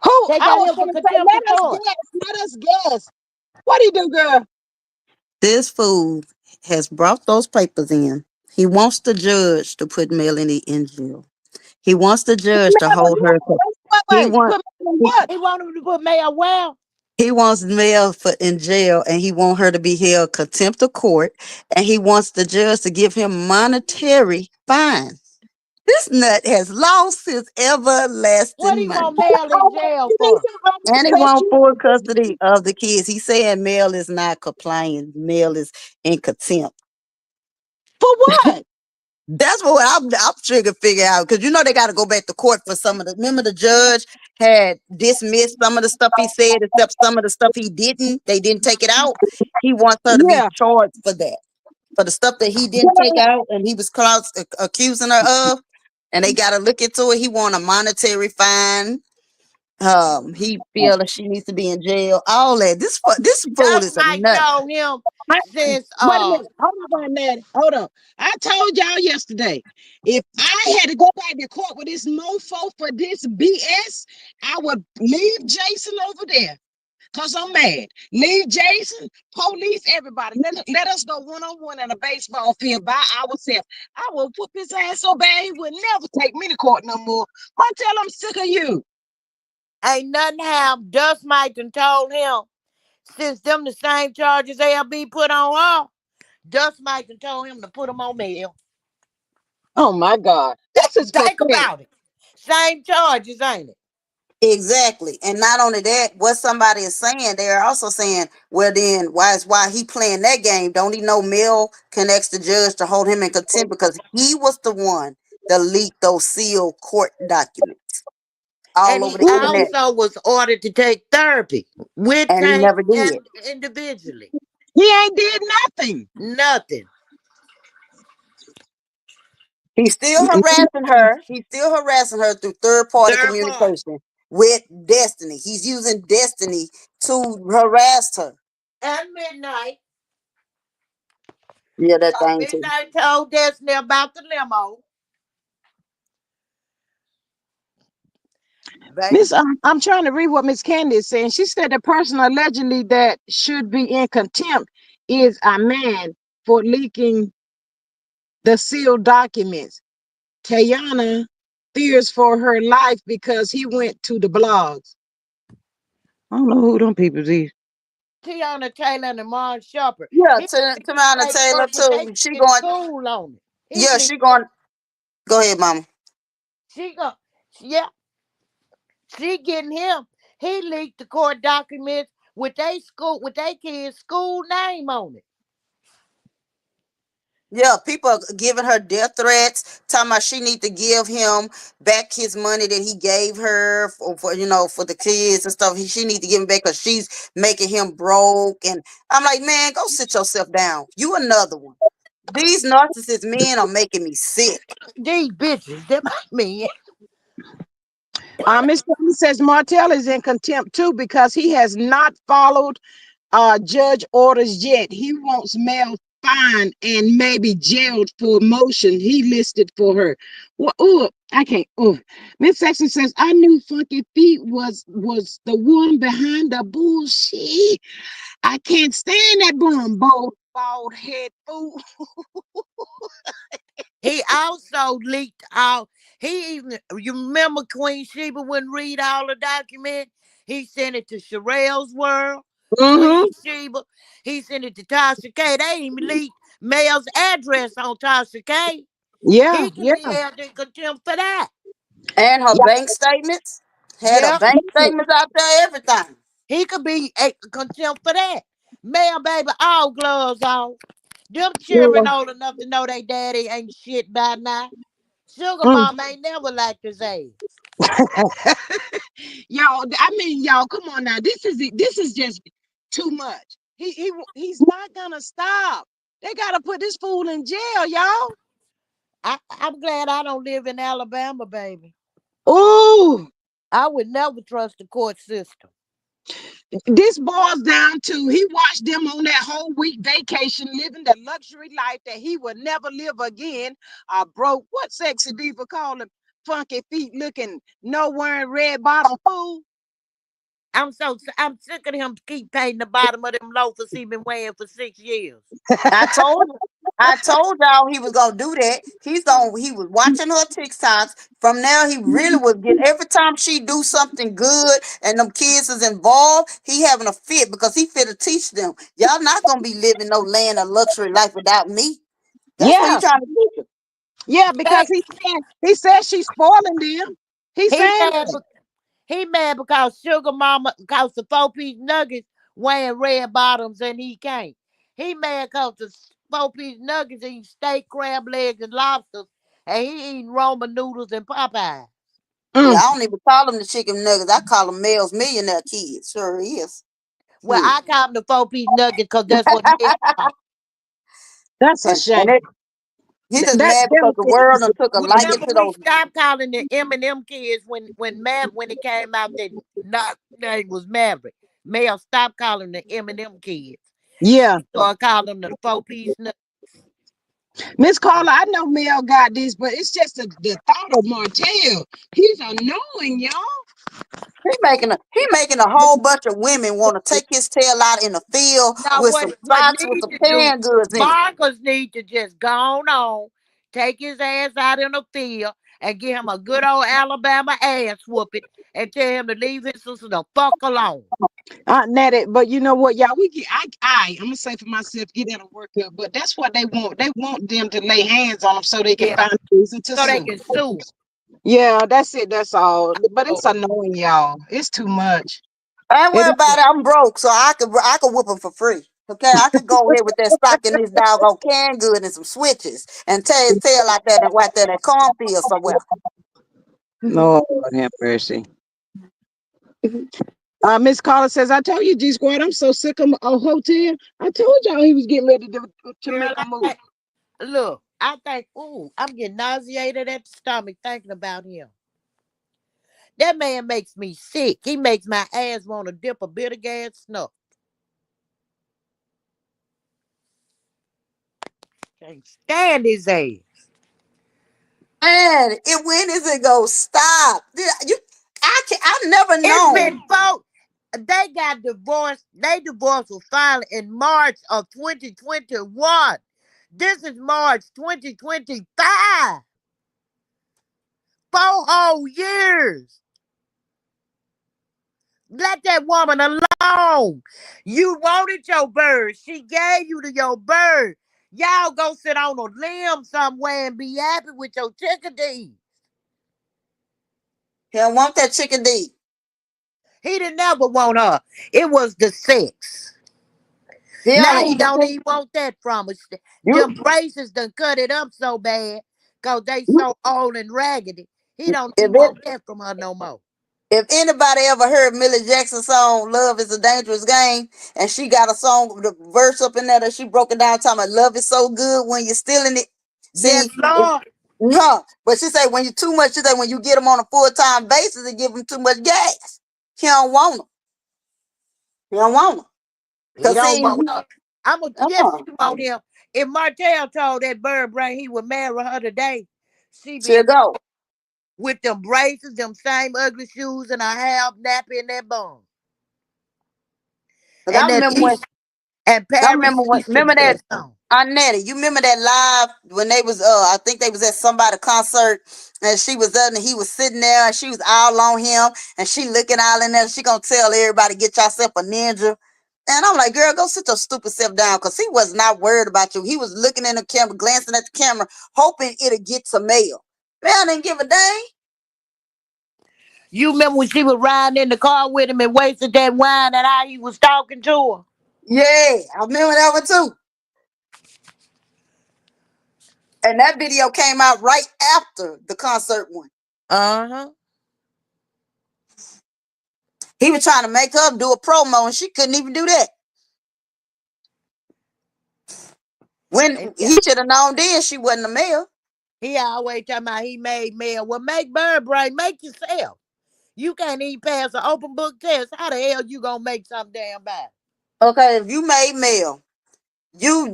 Who? They I got was him for gonna say, contempt of court. let us guess. What do you do, girl? This fool has brought those papers in. He wants the judge to put Melanie in jail. He wants the judge to hold her. He want Put me in what? He wanted him to put Mel well. he wants Mel for in jail, and he want her to be held contempt of court, and he wants the judge to give him monetary fine. This nut has lost his What everlasting he mind. want Mel in jail You need for? And he to want you. full custody of the kids. He's saying Mel is not complying. Mel is in contempt. For what? That's what I'm trying to figure out, because you know they got to go back to court for some of the. Remember, the judge had dismissed some of the stuff he said, except some of the stuff he didn't. They didn't take it out. He wants her to be Yeah. charged for that, for the stuff that he didn't take Girl, out, and he was accusing her of. And they got to look into it. He want a monetary fine. He feel that she needs to be in jail. All that. This fool Just is a Mike nut. told him I, since wait a minute. Hold on, Maddie. Hold on. I told y'all yesterday, if I had to go back to court with this mofo for this BS, I would leave Jason over there. Cause I'm mad. Leave Jason, police, everybody. Let us go one on one in a baseball field by ourselves. I will whoop his ass so bad he would never take me to court no more. Martell, I'm sick of you. ain't nothing happened, Dust Mike done told him since them the same charges LB put on her. Dust Mike done told him to put him on Mel. Oh my God. This is Think pathetic. about it. Same charges, ain't it? Exactly. And not only that, what somebody is saying, they're also saying, well, then why he playing that game? Don't he know Mel connects the judge to hold him in contempt because he was the one that leaked those sealed court documents And all over he the internet, also was ordered to take therapy with and he Tank never did. and individually. He ain't did nothing. Nothing. He's still harassing her. He's still harassing her through third party Third party. communication with Destiny. He's using Destiny to harass her. At midnight, Yeah, that thing too. midnight told Destiny about the limo. Baby, Miss, I'm trying to read what Miss Candy is saying. She said the person allegedly that should be in contempt is a man for leaking the sealed documents. Tayana fears for her life because he went to the blogs. I don't know who them people is. Tiana Taylor and Amon Shepard. Yeah, He to getting Tamana Taylor paperwork, but they too. She in going. school on it. He Yeah, leaked. she going. Go ahead, mama. She go. Yeah, she getting him. He leaked the court documents with they kids' school name on it. Yeah, people are giving her death threats, talking about she need to give him back his money that he gave her for for the kids and stuff. She need to give him back because she's making him broke. And I'm like, man, go sit yourself down. You another one. These narcissist men are making me sick. These bitches, them me. Miss Kelly says Martell is in contempt too because he has not followed judge orders yet. He wants Mel fined and maybe jailed for motion he listed for her. Well, oh, I can't. Oh, Miss Sexton says I knew Funky Feet was the one behind the bullshit. I can't stand that bald head fool. He also leaked out. He even, you remember Queen Sheba wouldn't read all the document? He sent it to Sherelle's World, Queen Mm-hmm. Sheba. He sent it to Tasha K. They even leaked Mel's address on Tasha K. Yeah, He can yeah, be held in contempt for that. And her yeah. bank statements had her Yep. bank statements out there, everything. He could be a contempt for that. Mel, baby, all gloves on. Them children Yeah. old enough to know they daddy ain't shit by now. Sugar Mm. mama ain't never liked his ass. Y'all, I mean, y'all, come on now. This is just too much. He's not gonna stop. They gotta put this fool in jail, y'all. I'm glad I don't live in Alabama, baby. Ooh, I would never trust the court system. this boils down to he watched them on that whole week vacation, living the luxury life that he would never live again. Broke, what sexy diva call him? Funky feet looking, no wearing red bottom fool. I'm sick of him keep painting the bottom of them loafers he been wearing for 6 years. I told I told y'all he was gonna do that. He was watching her TikToks. From now he really was getting every time she do something good and them kids is involved, he having a fit because he fit to teach them. Y'all not gonna be living no land of luxury life without me. That's what he Yeah, trying to teach them. yeah, because They, he says she's spoiling them. He's he saying mad. that. He mad because Sugar Mama, because the 4-piece nuggets wearing red bottoms and he can't. He mad because the 4-piece nuggets eat steak, crab legs, and lobsters, and he eating Roman noodles and Popeye. Yeah, I Mm, don't even call them the chicken nuggets. I call them Mel's millionaire kids. Sure is. Well, Hmm. I call them the 4-piece nuggets because that's what Mel called. that's a And shame. he just That mad because the definitely world is done took a a liking Remember, to we those. stopped calling the M&M kids when it came out that not name was Maverick. Mel stopped calling the M&M kids. yeah. She started calling them the 4-piece nuggets. Miss Carla, I know Mel got this, but it's just the thought of Martell. He's annoying, y'all. He making a whole bunch of women want to take his tail out in the field Now, with some what socks with need some to do? canned goods in it. Marcus need to just go on, take his ass out in the field, and give him a good old Alabama ass whooping, and tell him to leave his sister the fuck alone. Natty, but you know what, y'all? We get I'm gonna say for myself, get out of work here, but that's what they want. They want them to lay hands on them so they can Yeah, find a reason to so they sue. can sue. Yeah, that's it. That's all. But Oh, it's annoying, y'all. It's too much. I ain't It worried is. about it. I'm broke, so I could whoop him for free. Okay, I could go ahead with that stock in this doggone canned good and some switches and tear his tail out there and right there that cornfield somewhere. Lord have mercy. Miss Carla says, I told you, G Squad, I'm so sick of a hotel. I told y'all he was getting ready to girl, make a move. look, I think, ooh, I'm getting nauseated at the stomach thinking about him. That man makes me sick. He makes my ass want to dip a bit of gas snuff. Can't stand his ass. Man, when is it gonna stop? I've never It's been known. four. They got divorced. They divorce was filed in March of 2021. This is March 2025. 4 whole years. Let that woman alone. You wanted your bird. She gave you to your bird. Y'all go sit on a limb somewhere and be happy with your chickadee. He don't want that chicken D. He didn't never want her. It was the sex. He Now only he don't even want that from us. you, Them braces done cut it up so bad because they you so old and raggedy. He don't if even it want that from her no more. if anybody ever heard Millie Jackson's song "Love Is a Dangerous Game" and she got a song, the verse up in there that she broke it down talking about love is so good when you're still in it. Yes, See, Lord. no, but she said when you too much, she said when you get them on a full time basis and give them too much gas, he don't want them. He don't want them. He Cause don't see, want her. I'm a yes, uh, she want him. If Martell told that bird brain he would marry her today, she be she'll in go. with them braces, them same ugly shoes, and a half nappy in that bum. Cause And that East and I Paris remember Easter remember that dress on. Nettie, you remember that live when they was I think they was at somebody's concert and she was there and he was sitting there and she was all on him and she looking all in there. She gonna tell everybody get yourself a ninja. And I'm like, girl, go sit your stupid self down because he was not worried about you. He was looking in the camera, glancing at the camera, hoping it'll get some mail. Man, didn't give a dang. You remember when she was riding in the car with him and wasted that wine and how he was talking to her? Yeah, I remember that one too. And that video came out right after the concert one. Uh-huh. He was trying to make her do a promo and she couldn't even do that. And When he should have known then she wasn't a male. he always talking about he made mail. Well, make bird brain, make yourself. You can't even pass an open book test. How the hell you gonna make something damn bad? Okay, if you made male, you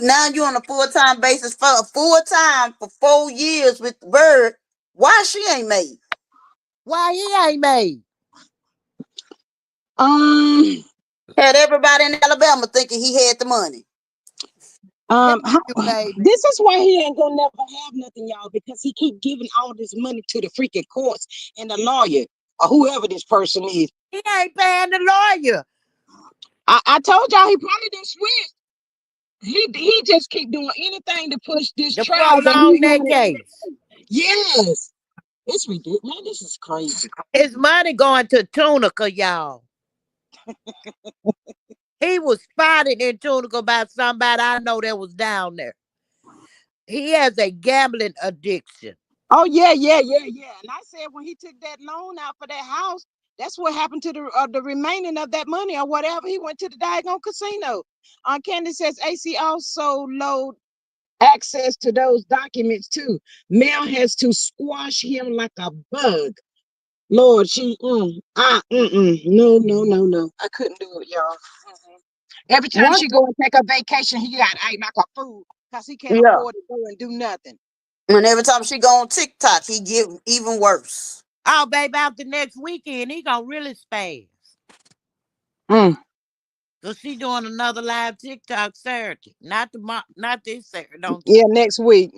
now you on a full time basis for a full time for 4 years with Bird. Why she ain't made? Why he ain't made? Um, Had everybody in Alabama thinking he had the money. Listen, how, you baby. this is why he ain't gonna never have nothing, y'all, because he keep giving all this money to the freaking courts and the lawyer or whoever this person is. He ain't paying the lawyer I told y'all he probably didn't switch. He just keep doing anything to push this to trial that prolong he that wanted. case. Yes, it's ridiculous. Man, this is crazy. His money going to Tunica, y'all. He was spotted in Tunica by somebody I know that was down there. He has a gambling addiction. Oh yeah, yeah, yeah, yeah. And I said when he took that loan out for that house, that's what happened to the remaining of that money or whatever. He went to the daggone casino. Candace says AC also load access to those documents too. Mel has to squash him like a bug. Lord, no, no, no, no. I couldn't do it, y'all. Mm-mm. Every time Once, she go and take a vacation, he got to act like a fool because he can't yeah. afford to go and do nothing. And every time she go on TikTok, he get even worse. Oh, baby, after next weekend, he gonna really spaz. Mm. So she doing another live TikTok Saturday. Not this Saturday, don't you? Yeah, next week.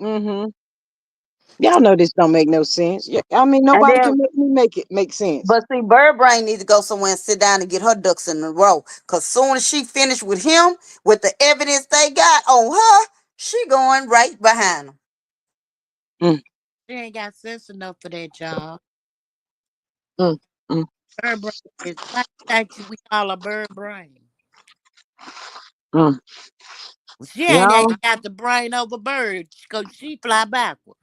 Y'all know this don't make no sense. Yeah, I mean And nobody then, can make me make it make sense. but see, Bird Brain needs to go somewhere and sit down and get her ducks in a row. Cause soon as she finished with him, with the evidence they got on her, she going right behind him. Mm, She ain't got sense enough for that job. mm, mm, Bird brain is why think we call her bird brain. mm. She ain't Y'all, got the brain of a bird because she fly backwards.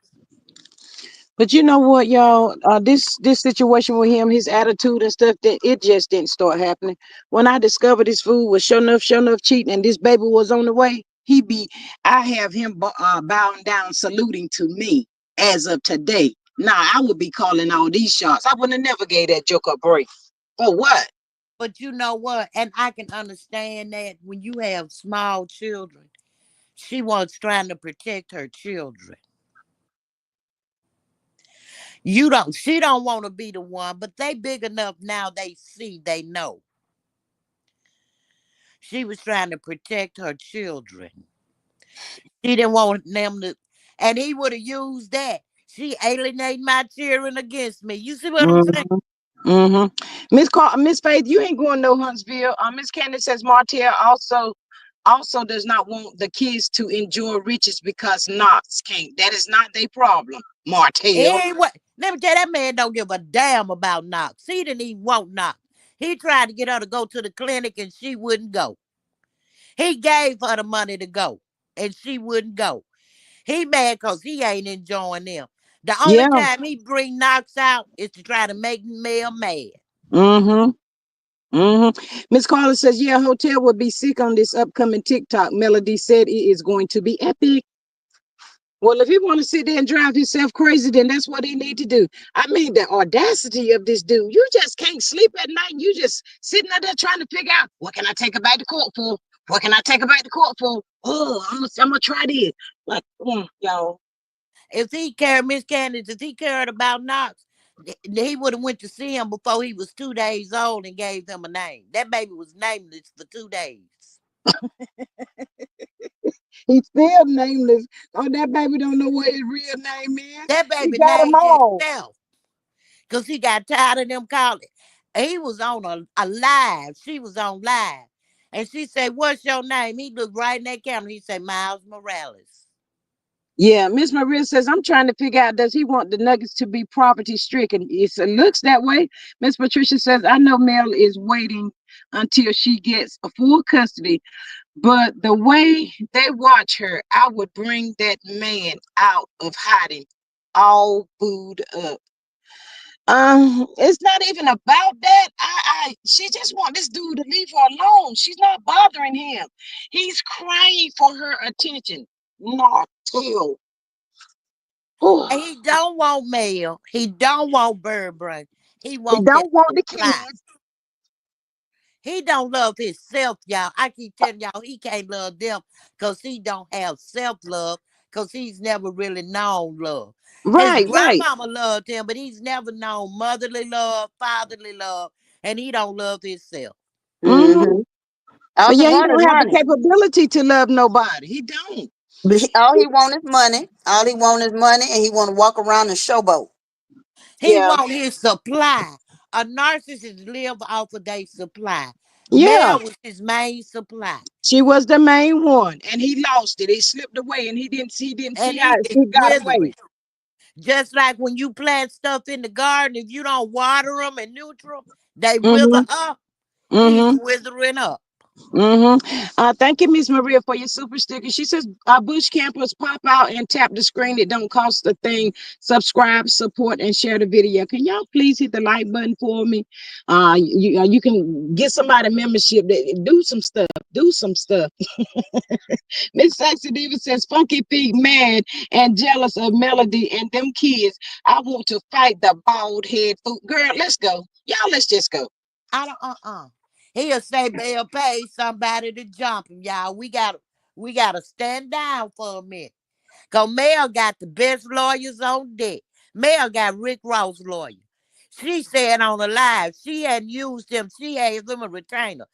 but you know what, y'all? This situation with him, his attitude and stuff, that it just didn't start happening. When I discovered this fool was sure enough cheating, and this baby was on the way, I have him bowing down, saluting to me as of today. Nah, I would be calling all these shots. I would have never gave that joke a break. For what? But you know what? And I can understand that when you have small children, she was trying to protect her children. She don't want to be the one, but they big enough now they see, they know. She was trying to protect her children. She didn't want them to, and he would have used that. She alienated my children against me. You see what I'm saying? Miss Faith, you ain't going no Huntsville. Miss Candace says Martell also does not want the kids to enjoy riches because Knox can't. That is not their problem, Martell. Hey, what? Let me tell you, that man don't give a damn about Knox. He didn't even want Knox. He tried to get her to go to the clinic and she wouldn't go. He gave her the money to go and she wouldn't go. He mad because he ain't enjoying them. The only Yeah. time he bring Knox out is to try to make Mel mad. Mm-hmm. Mm-hmm. Miss Carla says, yeah, Hotel will be sick on this upcoming TikTok. Melody said it is going to be epic. Well, if he want to sit there and drive himself crazy, then that's what he need to do. I mean, the audacity of this dude. You just can't sleep at night. You just sitting out there trying to figure out, what can I take her back to court for? What can I take her back to court for? Oh, I'm gonna try this. Like, y'all. If he cared, Miss Candace, if he cared about Knox, he would have went to see him before he was 2 days old and gave him a name. That baby was nameless for 2 days. He's still nameless. Oh, that baby don't know what his real name is. That He baby got them named all. himself because he got tired of them calling. He was on a live. She was on live. And she said, "What's your name?" He looked right in that camera. He said, "Miles Morales." Yeah, Miss Maria says, I'm trying to figure out, does he want the Nuggets to be poverty stricken? It looks that way. Miss Patricia says, I know Mel is waiting until she gets a full custody, but the way they watch her, I would bring that man out of hiding all booed up. It's not even about that. She just want this dude to leave her alone. She's not bothering him. He's crying for her attention. Not till. And he don't want Mel. He don't want Burberry. He He want that don't want the supply. kids. He don't love himself, y'all. I keep telling y'all he can't love them because he don't have self-love because he's never really known love. His Right, right. grandmama loved him, but he's never known motherly love, fatherly love, and he don't love himself. Hmm. Mm-hmm. So All he yeah, he want is don't have the money. capability to love nobody. He don't. All he want is money. All he want is money, and he want to walk around and showboat. He Yeah, want his supply. A narcissist live off of their supply. yeah. Mel was his main supply. She was the main one, and he lost it. It slipped away, and he didn't see And how he is she got away. withering. Just like when you plant stuff in the garden, if you don't water them and neutral, they wither Mm-hmm. up. He's Mm-hmm. withering up. Thank you, Miss Maria, for your super sticker. She says, Bush campers pop out and tap the screen. It don't cost a thing. Subscribe, support, and share the video. Can y'all please hit the like button for me? You can get somebody membership. Do some stuff. Do some stuff. Miss Sexy Diva says, Funky Feet mad and jealous of Melody and them kids. I want to fight the bald head fool. Girl, let's go. Y'all, let's just go. I don't He'll say they'll pay somebody to jump him, y'all. We gotta stand down for a minute. Cause Mel got the best lawyers on deck. Mel got Rick Ross lawyer. She said on the live she hadn't used him. She had him a retainer.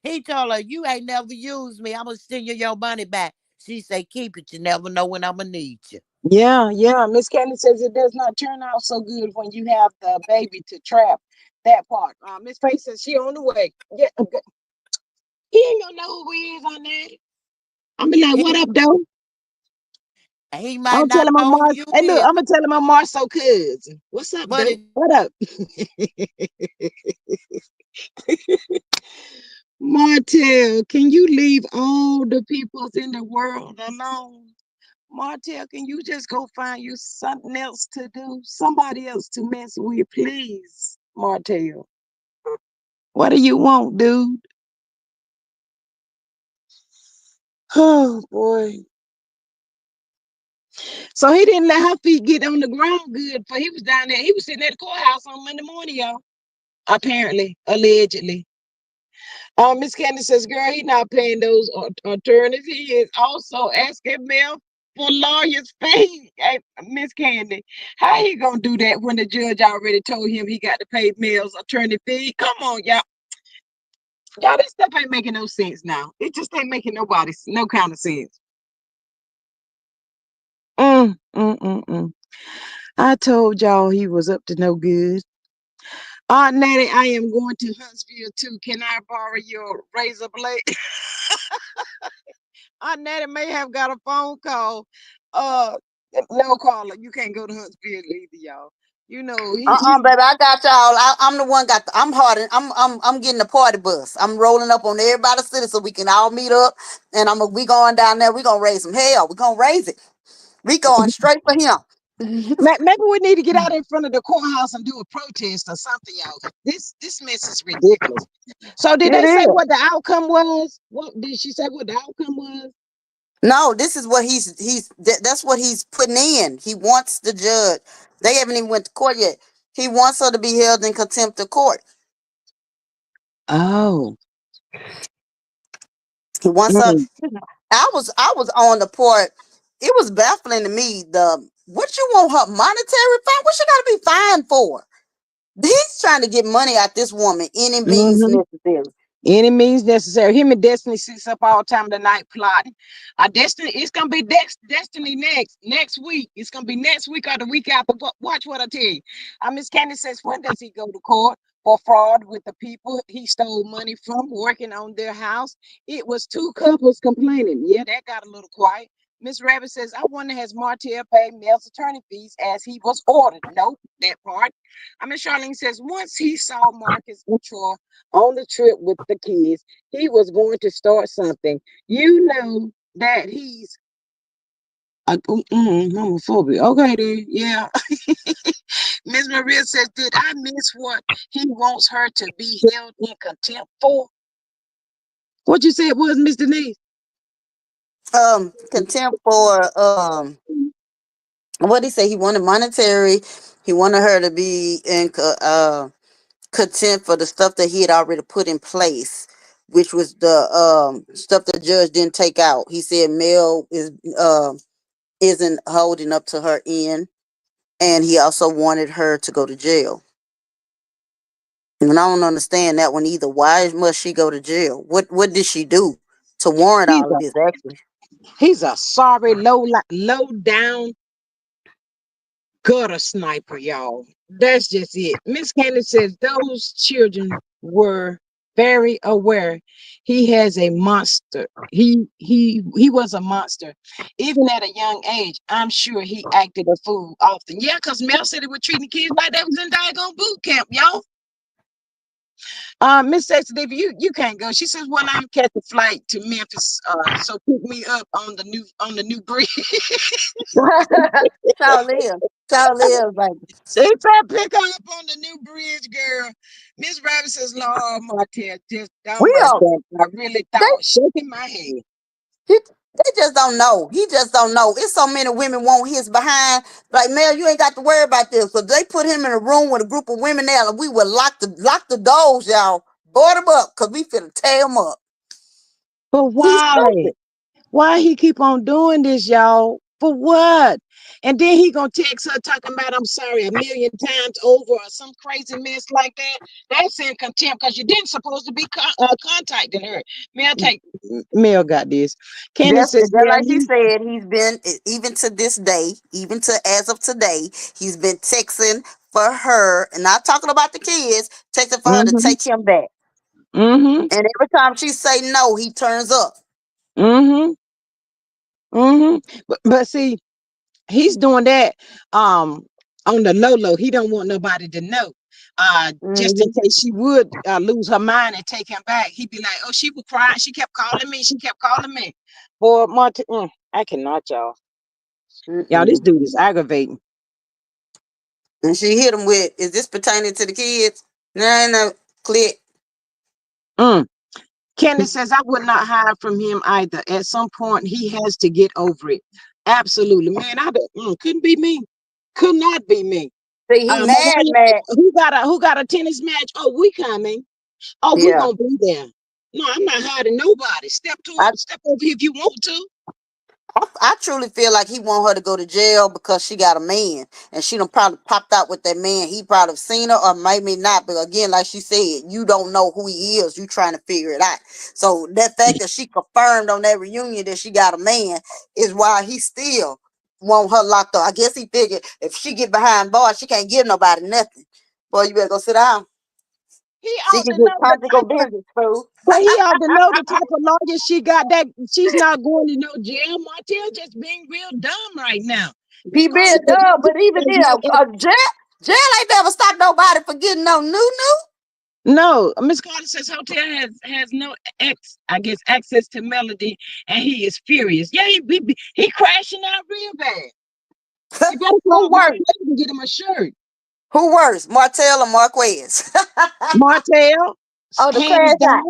He told her, "You ain't never used me. I'm gonna send you your money back." She said, "Keep it. You never know when I'm gonna need you." Yeah, yeah. Miss Candy says it does not turn out so good when you have the baby to trap. That part. Miss Faith says she on the way. Yeah, he ain't gonna know who he is on that. I'm be like, what He, up, though? he I'm might gonna tell not him I'm know who Mar. you Hey, look, is, I'm gonna tell him I'm Marceau cousin. What's up, but though? it What up? Martell, can you leave all the peoples in the world alone? Martell, can you just go find you something else to do? Somebody else to mess with, please. Martell. What do you want, dude? Oh boy. So he didn't let her feet get on the ground good, for he was down there. He was sitting at the courthouse on Monday morning, y'all. Apparently, allegedly. Miss Candy says, girl, he not paying those attorneys. He is also asking Mel for lawyer's fee. Hey, Miss Candy, how he gonna do that when the judge already told him he got to pay Mel's attorney fee? Come on, y'all. Y'all, this stuff ain't making no sense now. It just ain't making nobody no kind of sense. Mm, mm, mm, mm. I told y'all he was up to no good. Natty, I am going to Huntsville too. Can I borrow your razor blade? Natty may have got a phone call. Uh, no caller. You can't go to Huntsville either, y'all. You know, he Baby, I got y'all. I'm the one got. I'm hard. I'm getting the party bus. I'm rolling up on everybody's city so we can all meet up. And we going down there. We gonna raise some hell. We gonna raise it. We going straight for him. maybe we need to get out in front of the courthouse and do a protest or something, y'all. This mess is ridiculous. So did It they say is. what the outcome was? What did she say what the outcome was? No, this is what that's what he's putting in. He wants the judge. They haven't even went to court yet. He wants her to be held in contempt of court. Oh. He wants her. Mm, I was on the port. It was baffling to me. What you want her monetary fine? What she got to be fined for? He's trying to get money out this woman any means mm-hmm. necessary. Any means necessary. Him and Destiny sits up all time of the night plotting. Destiny, it's gonna be Destiny next week. It's gonna be next week or the week after. But watch what I tell you. Miss Candy says, when does he go to court for fraud with the people he stole money from working on their house? It was two couples complaining. Yeah, that got a little quiet. Miss Rabbit says, I wonder has Martell paid Mel's attorney fees as he was ordered? Nope, that part. Miss Charlene says, once he saw Marcus and Troy on the trip with the kids, he was going to start something. You know that he's homophobic. Okay, then, yeah. Miss Maria says, did I miss what he wants her to be held in contempt for? What you said was, Miss Denise? Contempt for what did he say? He wanted monetary. He wanted her to be in contempt for the stuff that he had already put in place, which was the stuff the judge didn't take out. He said Mel isn't holding up to her end, and he also wanted her to go to jail. And I don't understand that one either. Why must she go to jail? What did she do to warrant He's all of a this? Actually, he's a sorry low down gutter sniper, y'all. That's just it. Miss Candy says those children were very aware he has a monster. He was a monster. Even at a young age, I'm sure he acted a fool often. Yeah, because Mel said he was treating kids like they was in daggone boot camp, y'all. Miss Sexy Diva, you can't go. She says, well, I'm catching flight to Memphis. So pick me up on the new bridge. child live, child live, like She said, pick her up on the new bridge, girl. Miss Rabbit says, Lord, Martell, just, oh we my are. God, I really They thought, shaking my head. they just don't know. He just don't know. It's so many women want his behind. Like, Mel, you ain't got to worry about this. So they put him in a room with a group of women there, and we would lock the doors, y'all. Board him up, cause we finna tear him up. But He's why? stupid. Why he keep on doing this, y'all? For what? And then he gonna text her talking about I'm sorry a million times over or some crazy mess like that. That's in contempt because you didn't supposed to be contacting her. Mel got this. Candace says, Just yeah, like she said, he's been even to this day, even to as of today, he's been texting for her, and not talking about the kids, texting for her to mm-hmm, take him back. mm-hmm, And every time she say no, he turns up. mm-hmm, mm-hmm. But see, he's doing that on the low. He don't want nobody to know. Just in Hmm. case she would lose her mind and take him back, he'd be like, oh, she was crying, she kept calling me, boy. I cannot, y'all, this Mm-mm. dude is aggravating. And she hit him with, "Is this pertaining to the kids?" No, no, click. mm. Candace says, I would not hide from him either. At some point he has to get over it. Absolutely, man. Couldn't be me, could not be me. See, he mad, Mariah, mad. who got a tennis match? Oh, we coming. Oh, we're Yeah. gonna be there. No, I'm not hiding nobody. I Step over here if you want to. I truly feel like he want her to go to jail because she got a man, and she done probably popped out with that man. He probably seen her, or maybe not. But again, like she said, you don't know who he is. You trying to figure it out. So that fact that she confirmed on that reunion that she got a man is why he still want her locked up. I guess he figured if she get behind bars, she can't give nobody nothing. Boy, you better go sit down. He She ought can to get know the conjugal type of business, fool. but he ought to know the type of lawyer she got that she's not going to no jail. Martell just being real dumb right now. He He gonna being have to dumb, go but even to then, jail. a jet. Jail ain't never stopped nobody for getting no new. No, Miss Carter says hotel has no I guess access to Melody, and he is furious. Yeah, he crashing out real bad. You better Who call worse? Marquez and get him a shirt. Who worse, Martell or Marquez? Martell, Oh, the hands crash out.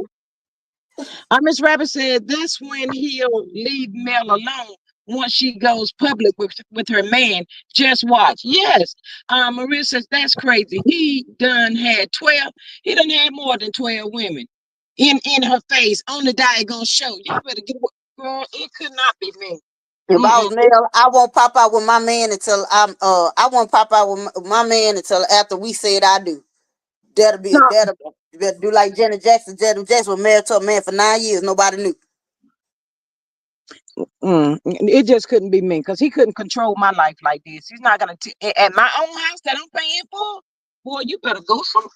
down. Miss Rabbit said that's when he'll leave Mel alone once she goes public with her man. Just watch. Yes. Maria says that's crazy. He done had 12. He done had more than 12 women in her face on the diagonal show. Y'all better get girl. It could not be me. If I was Mm-mm. male, I won't pop out with my man until I won't pop out with my man until after we said I do. No, That'll do like Janet Jackson. Janet Jackson was married to a man for 9 years. Nobody knew. it just couldn't be me because he couldn't control my life like this. He's not gonna at my own house that I'm paying for. Boy, you better go some.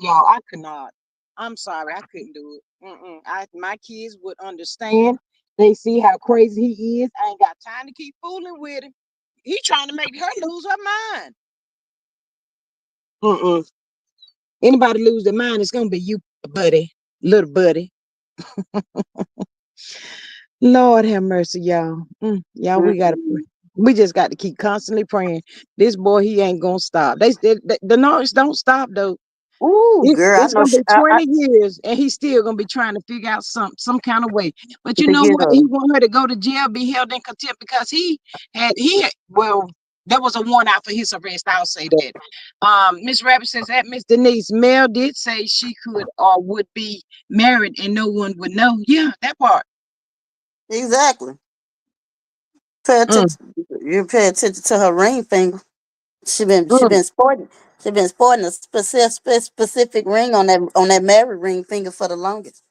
Y'all, I could not. I'm sorry, I couldn't do it. My kids would understand. They see how crazy he is. I ain't got time to keep fooling with him. He trying to make her lose her mind. Anybody lose their mind, it's gonna be you, buddy, little buddy. Lord have mercy, y'all. Y'all, Mm-mm. we just got to keep constantly praying. This boy, he ain't gonna stop. The noise don't stop though. Ooh, girl, I It's know. gonna be 20 years, and he's still gonna be trying to figure out some kind of way. But you To know get what? her. He want her to go to jail, be held in contempt because well, there was a warrant out for his arrest. I'll say that. Miss Rabbit says that Miss Denise Mel did say she could or would be married and no one would know. Yeah, that part. Exactly. Pay Mm, attention. You pay attention to her ring finger. She mm. been sporting. She been sporting a specific ring on that married ring finger for the longest.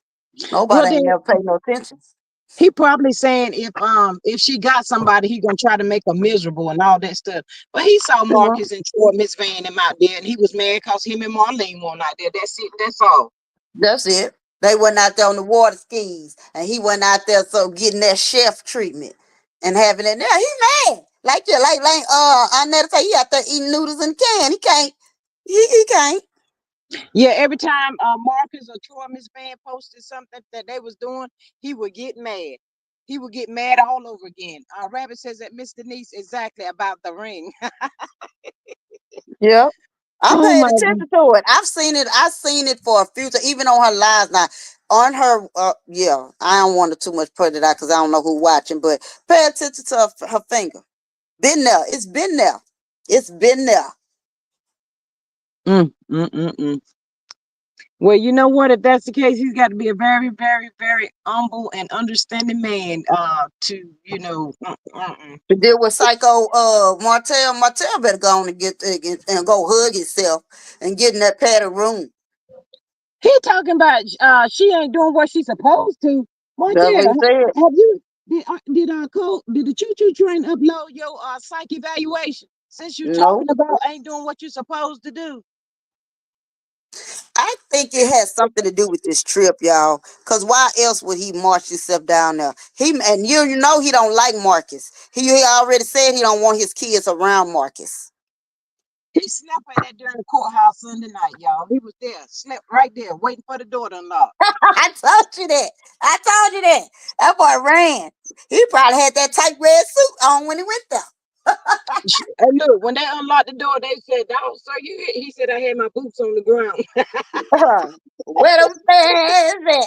Well, Nobody then ain't never paid no attention. he probably saying if she got somebody, he gonna try to make her miserable and all that stuff. But he saw You know, Marcus and Troy Miss Van them out there, and he was mad because him and Marlene weren't out there. That's it. That's all. that's it. They went out there on the water skis, and he went out there so getting that chef treatment and having it. Now he mad. I never say he out there eating noodles in a can. He can't. He can't. Yeah, every time Marcus or Troy Miss Van posted something that they was doing, he would get mad. He would get mad all over again. Rabbit says that Miss Denise exactly about the ring. Yeah. I Oh paid my God. attention to it. I've seen it. I've seen it for a few times, even on her lives now. On her, yeah. I don't want to too much put it out because I don't know who watching, but pay attention to her finger. Been there. It's been there. It's been there. Mm, mm, mm, mm. Well, you know what? If that's the case, he's got to be a very, very, very humble and understanding man. To To deal with psycho Martell better go on and get and go hug himself and get in that padded room. he talking about she ain't doing what she's supposed to. That's what Martell, he said. have you did the choo choo train upload your psych evaluation? Since you No. talking about ain't doing what you're supposed to do. I think it has something to do with this trip, y'all. Cause why else would he march himself down there? You know he don't like Marcus. He already said he don't want his kids around Marcus. He slept at that during the courthouse Sunday night, y'all. He was there, slept right there, waiting for the door to unlock. I told you that. I told you that. That boy ran. He probably had that tight red suit on when he went there. And look, when they unlocked the door, they said, "Dog, sir, you here?" He said, "I had my boots on the ground." Where them fans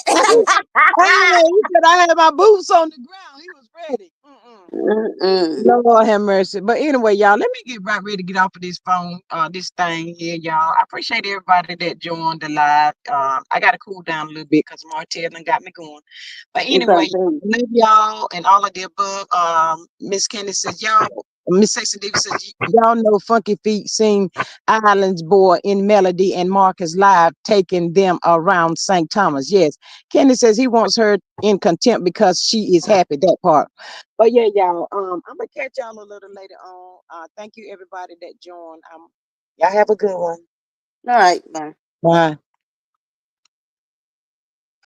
Hey, he said, "I had my boots on the ground." He was ready. Mm-mm. Lord have mercy. But anyway, y'all, let me get right ready to get off of this phone, this thing here, y'all. I appreciate everybody that joined the live. I got to cool down a little bit because Martell done got me going. But I'm anyway, trying to tell you. love y'all and all of the above. Miss Candace says, y'all, Miss Sexy Diva says, y'all know Funky Feet sing Islands Boy in Melody and Marcus live taking them around St. Thomas. Yes. Candace says he wants her in contempt because she is happy, that part. But yeah, y'all, I'm gonna catch y'all a little later on. Thank you everybody that joined. Y'all have a good one. All right, bye. Bye.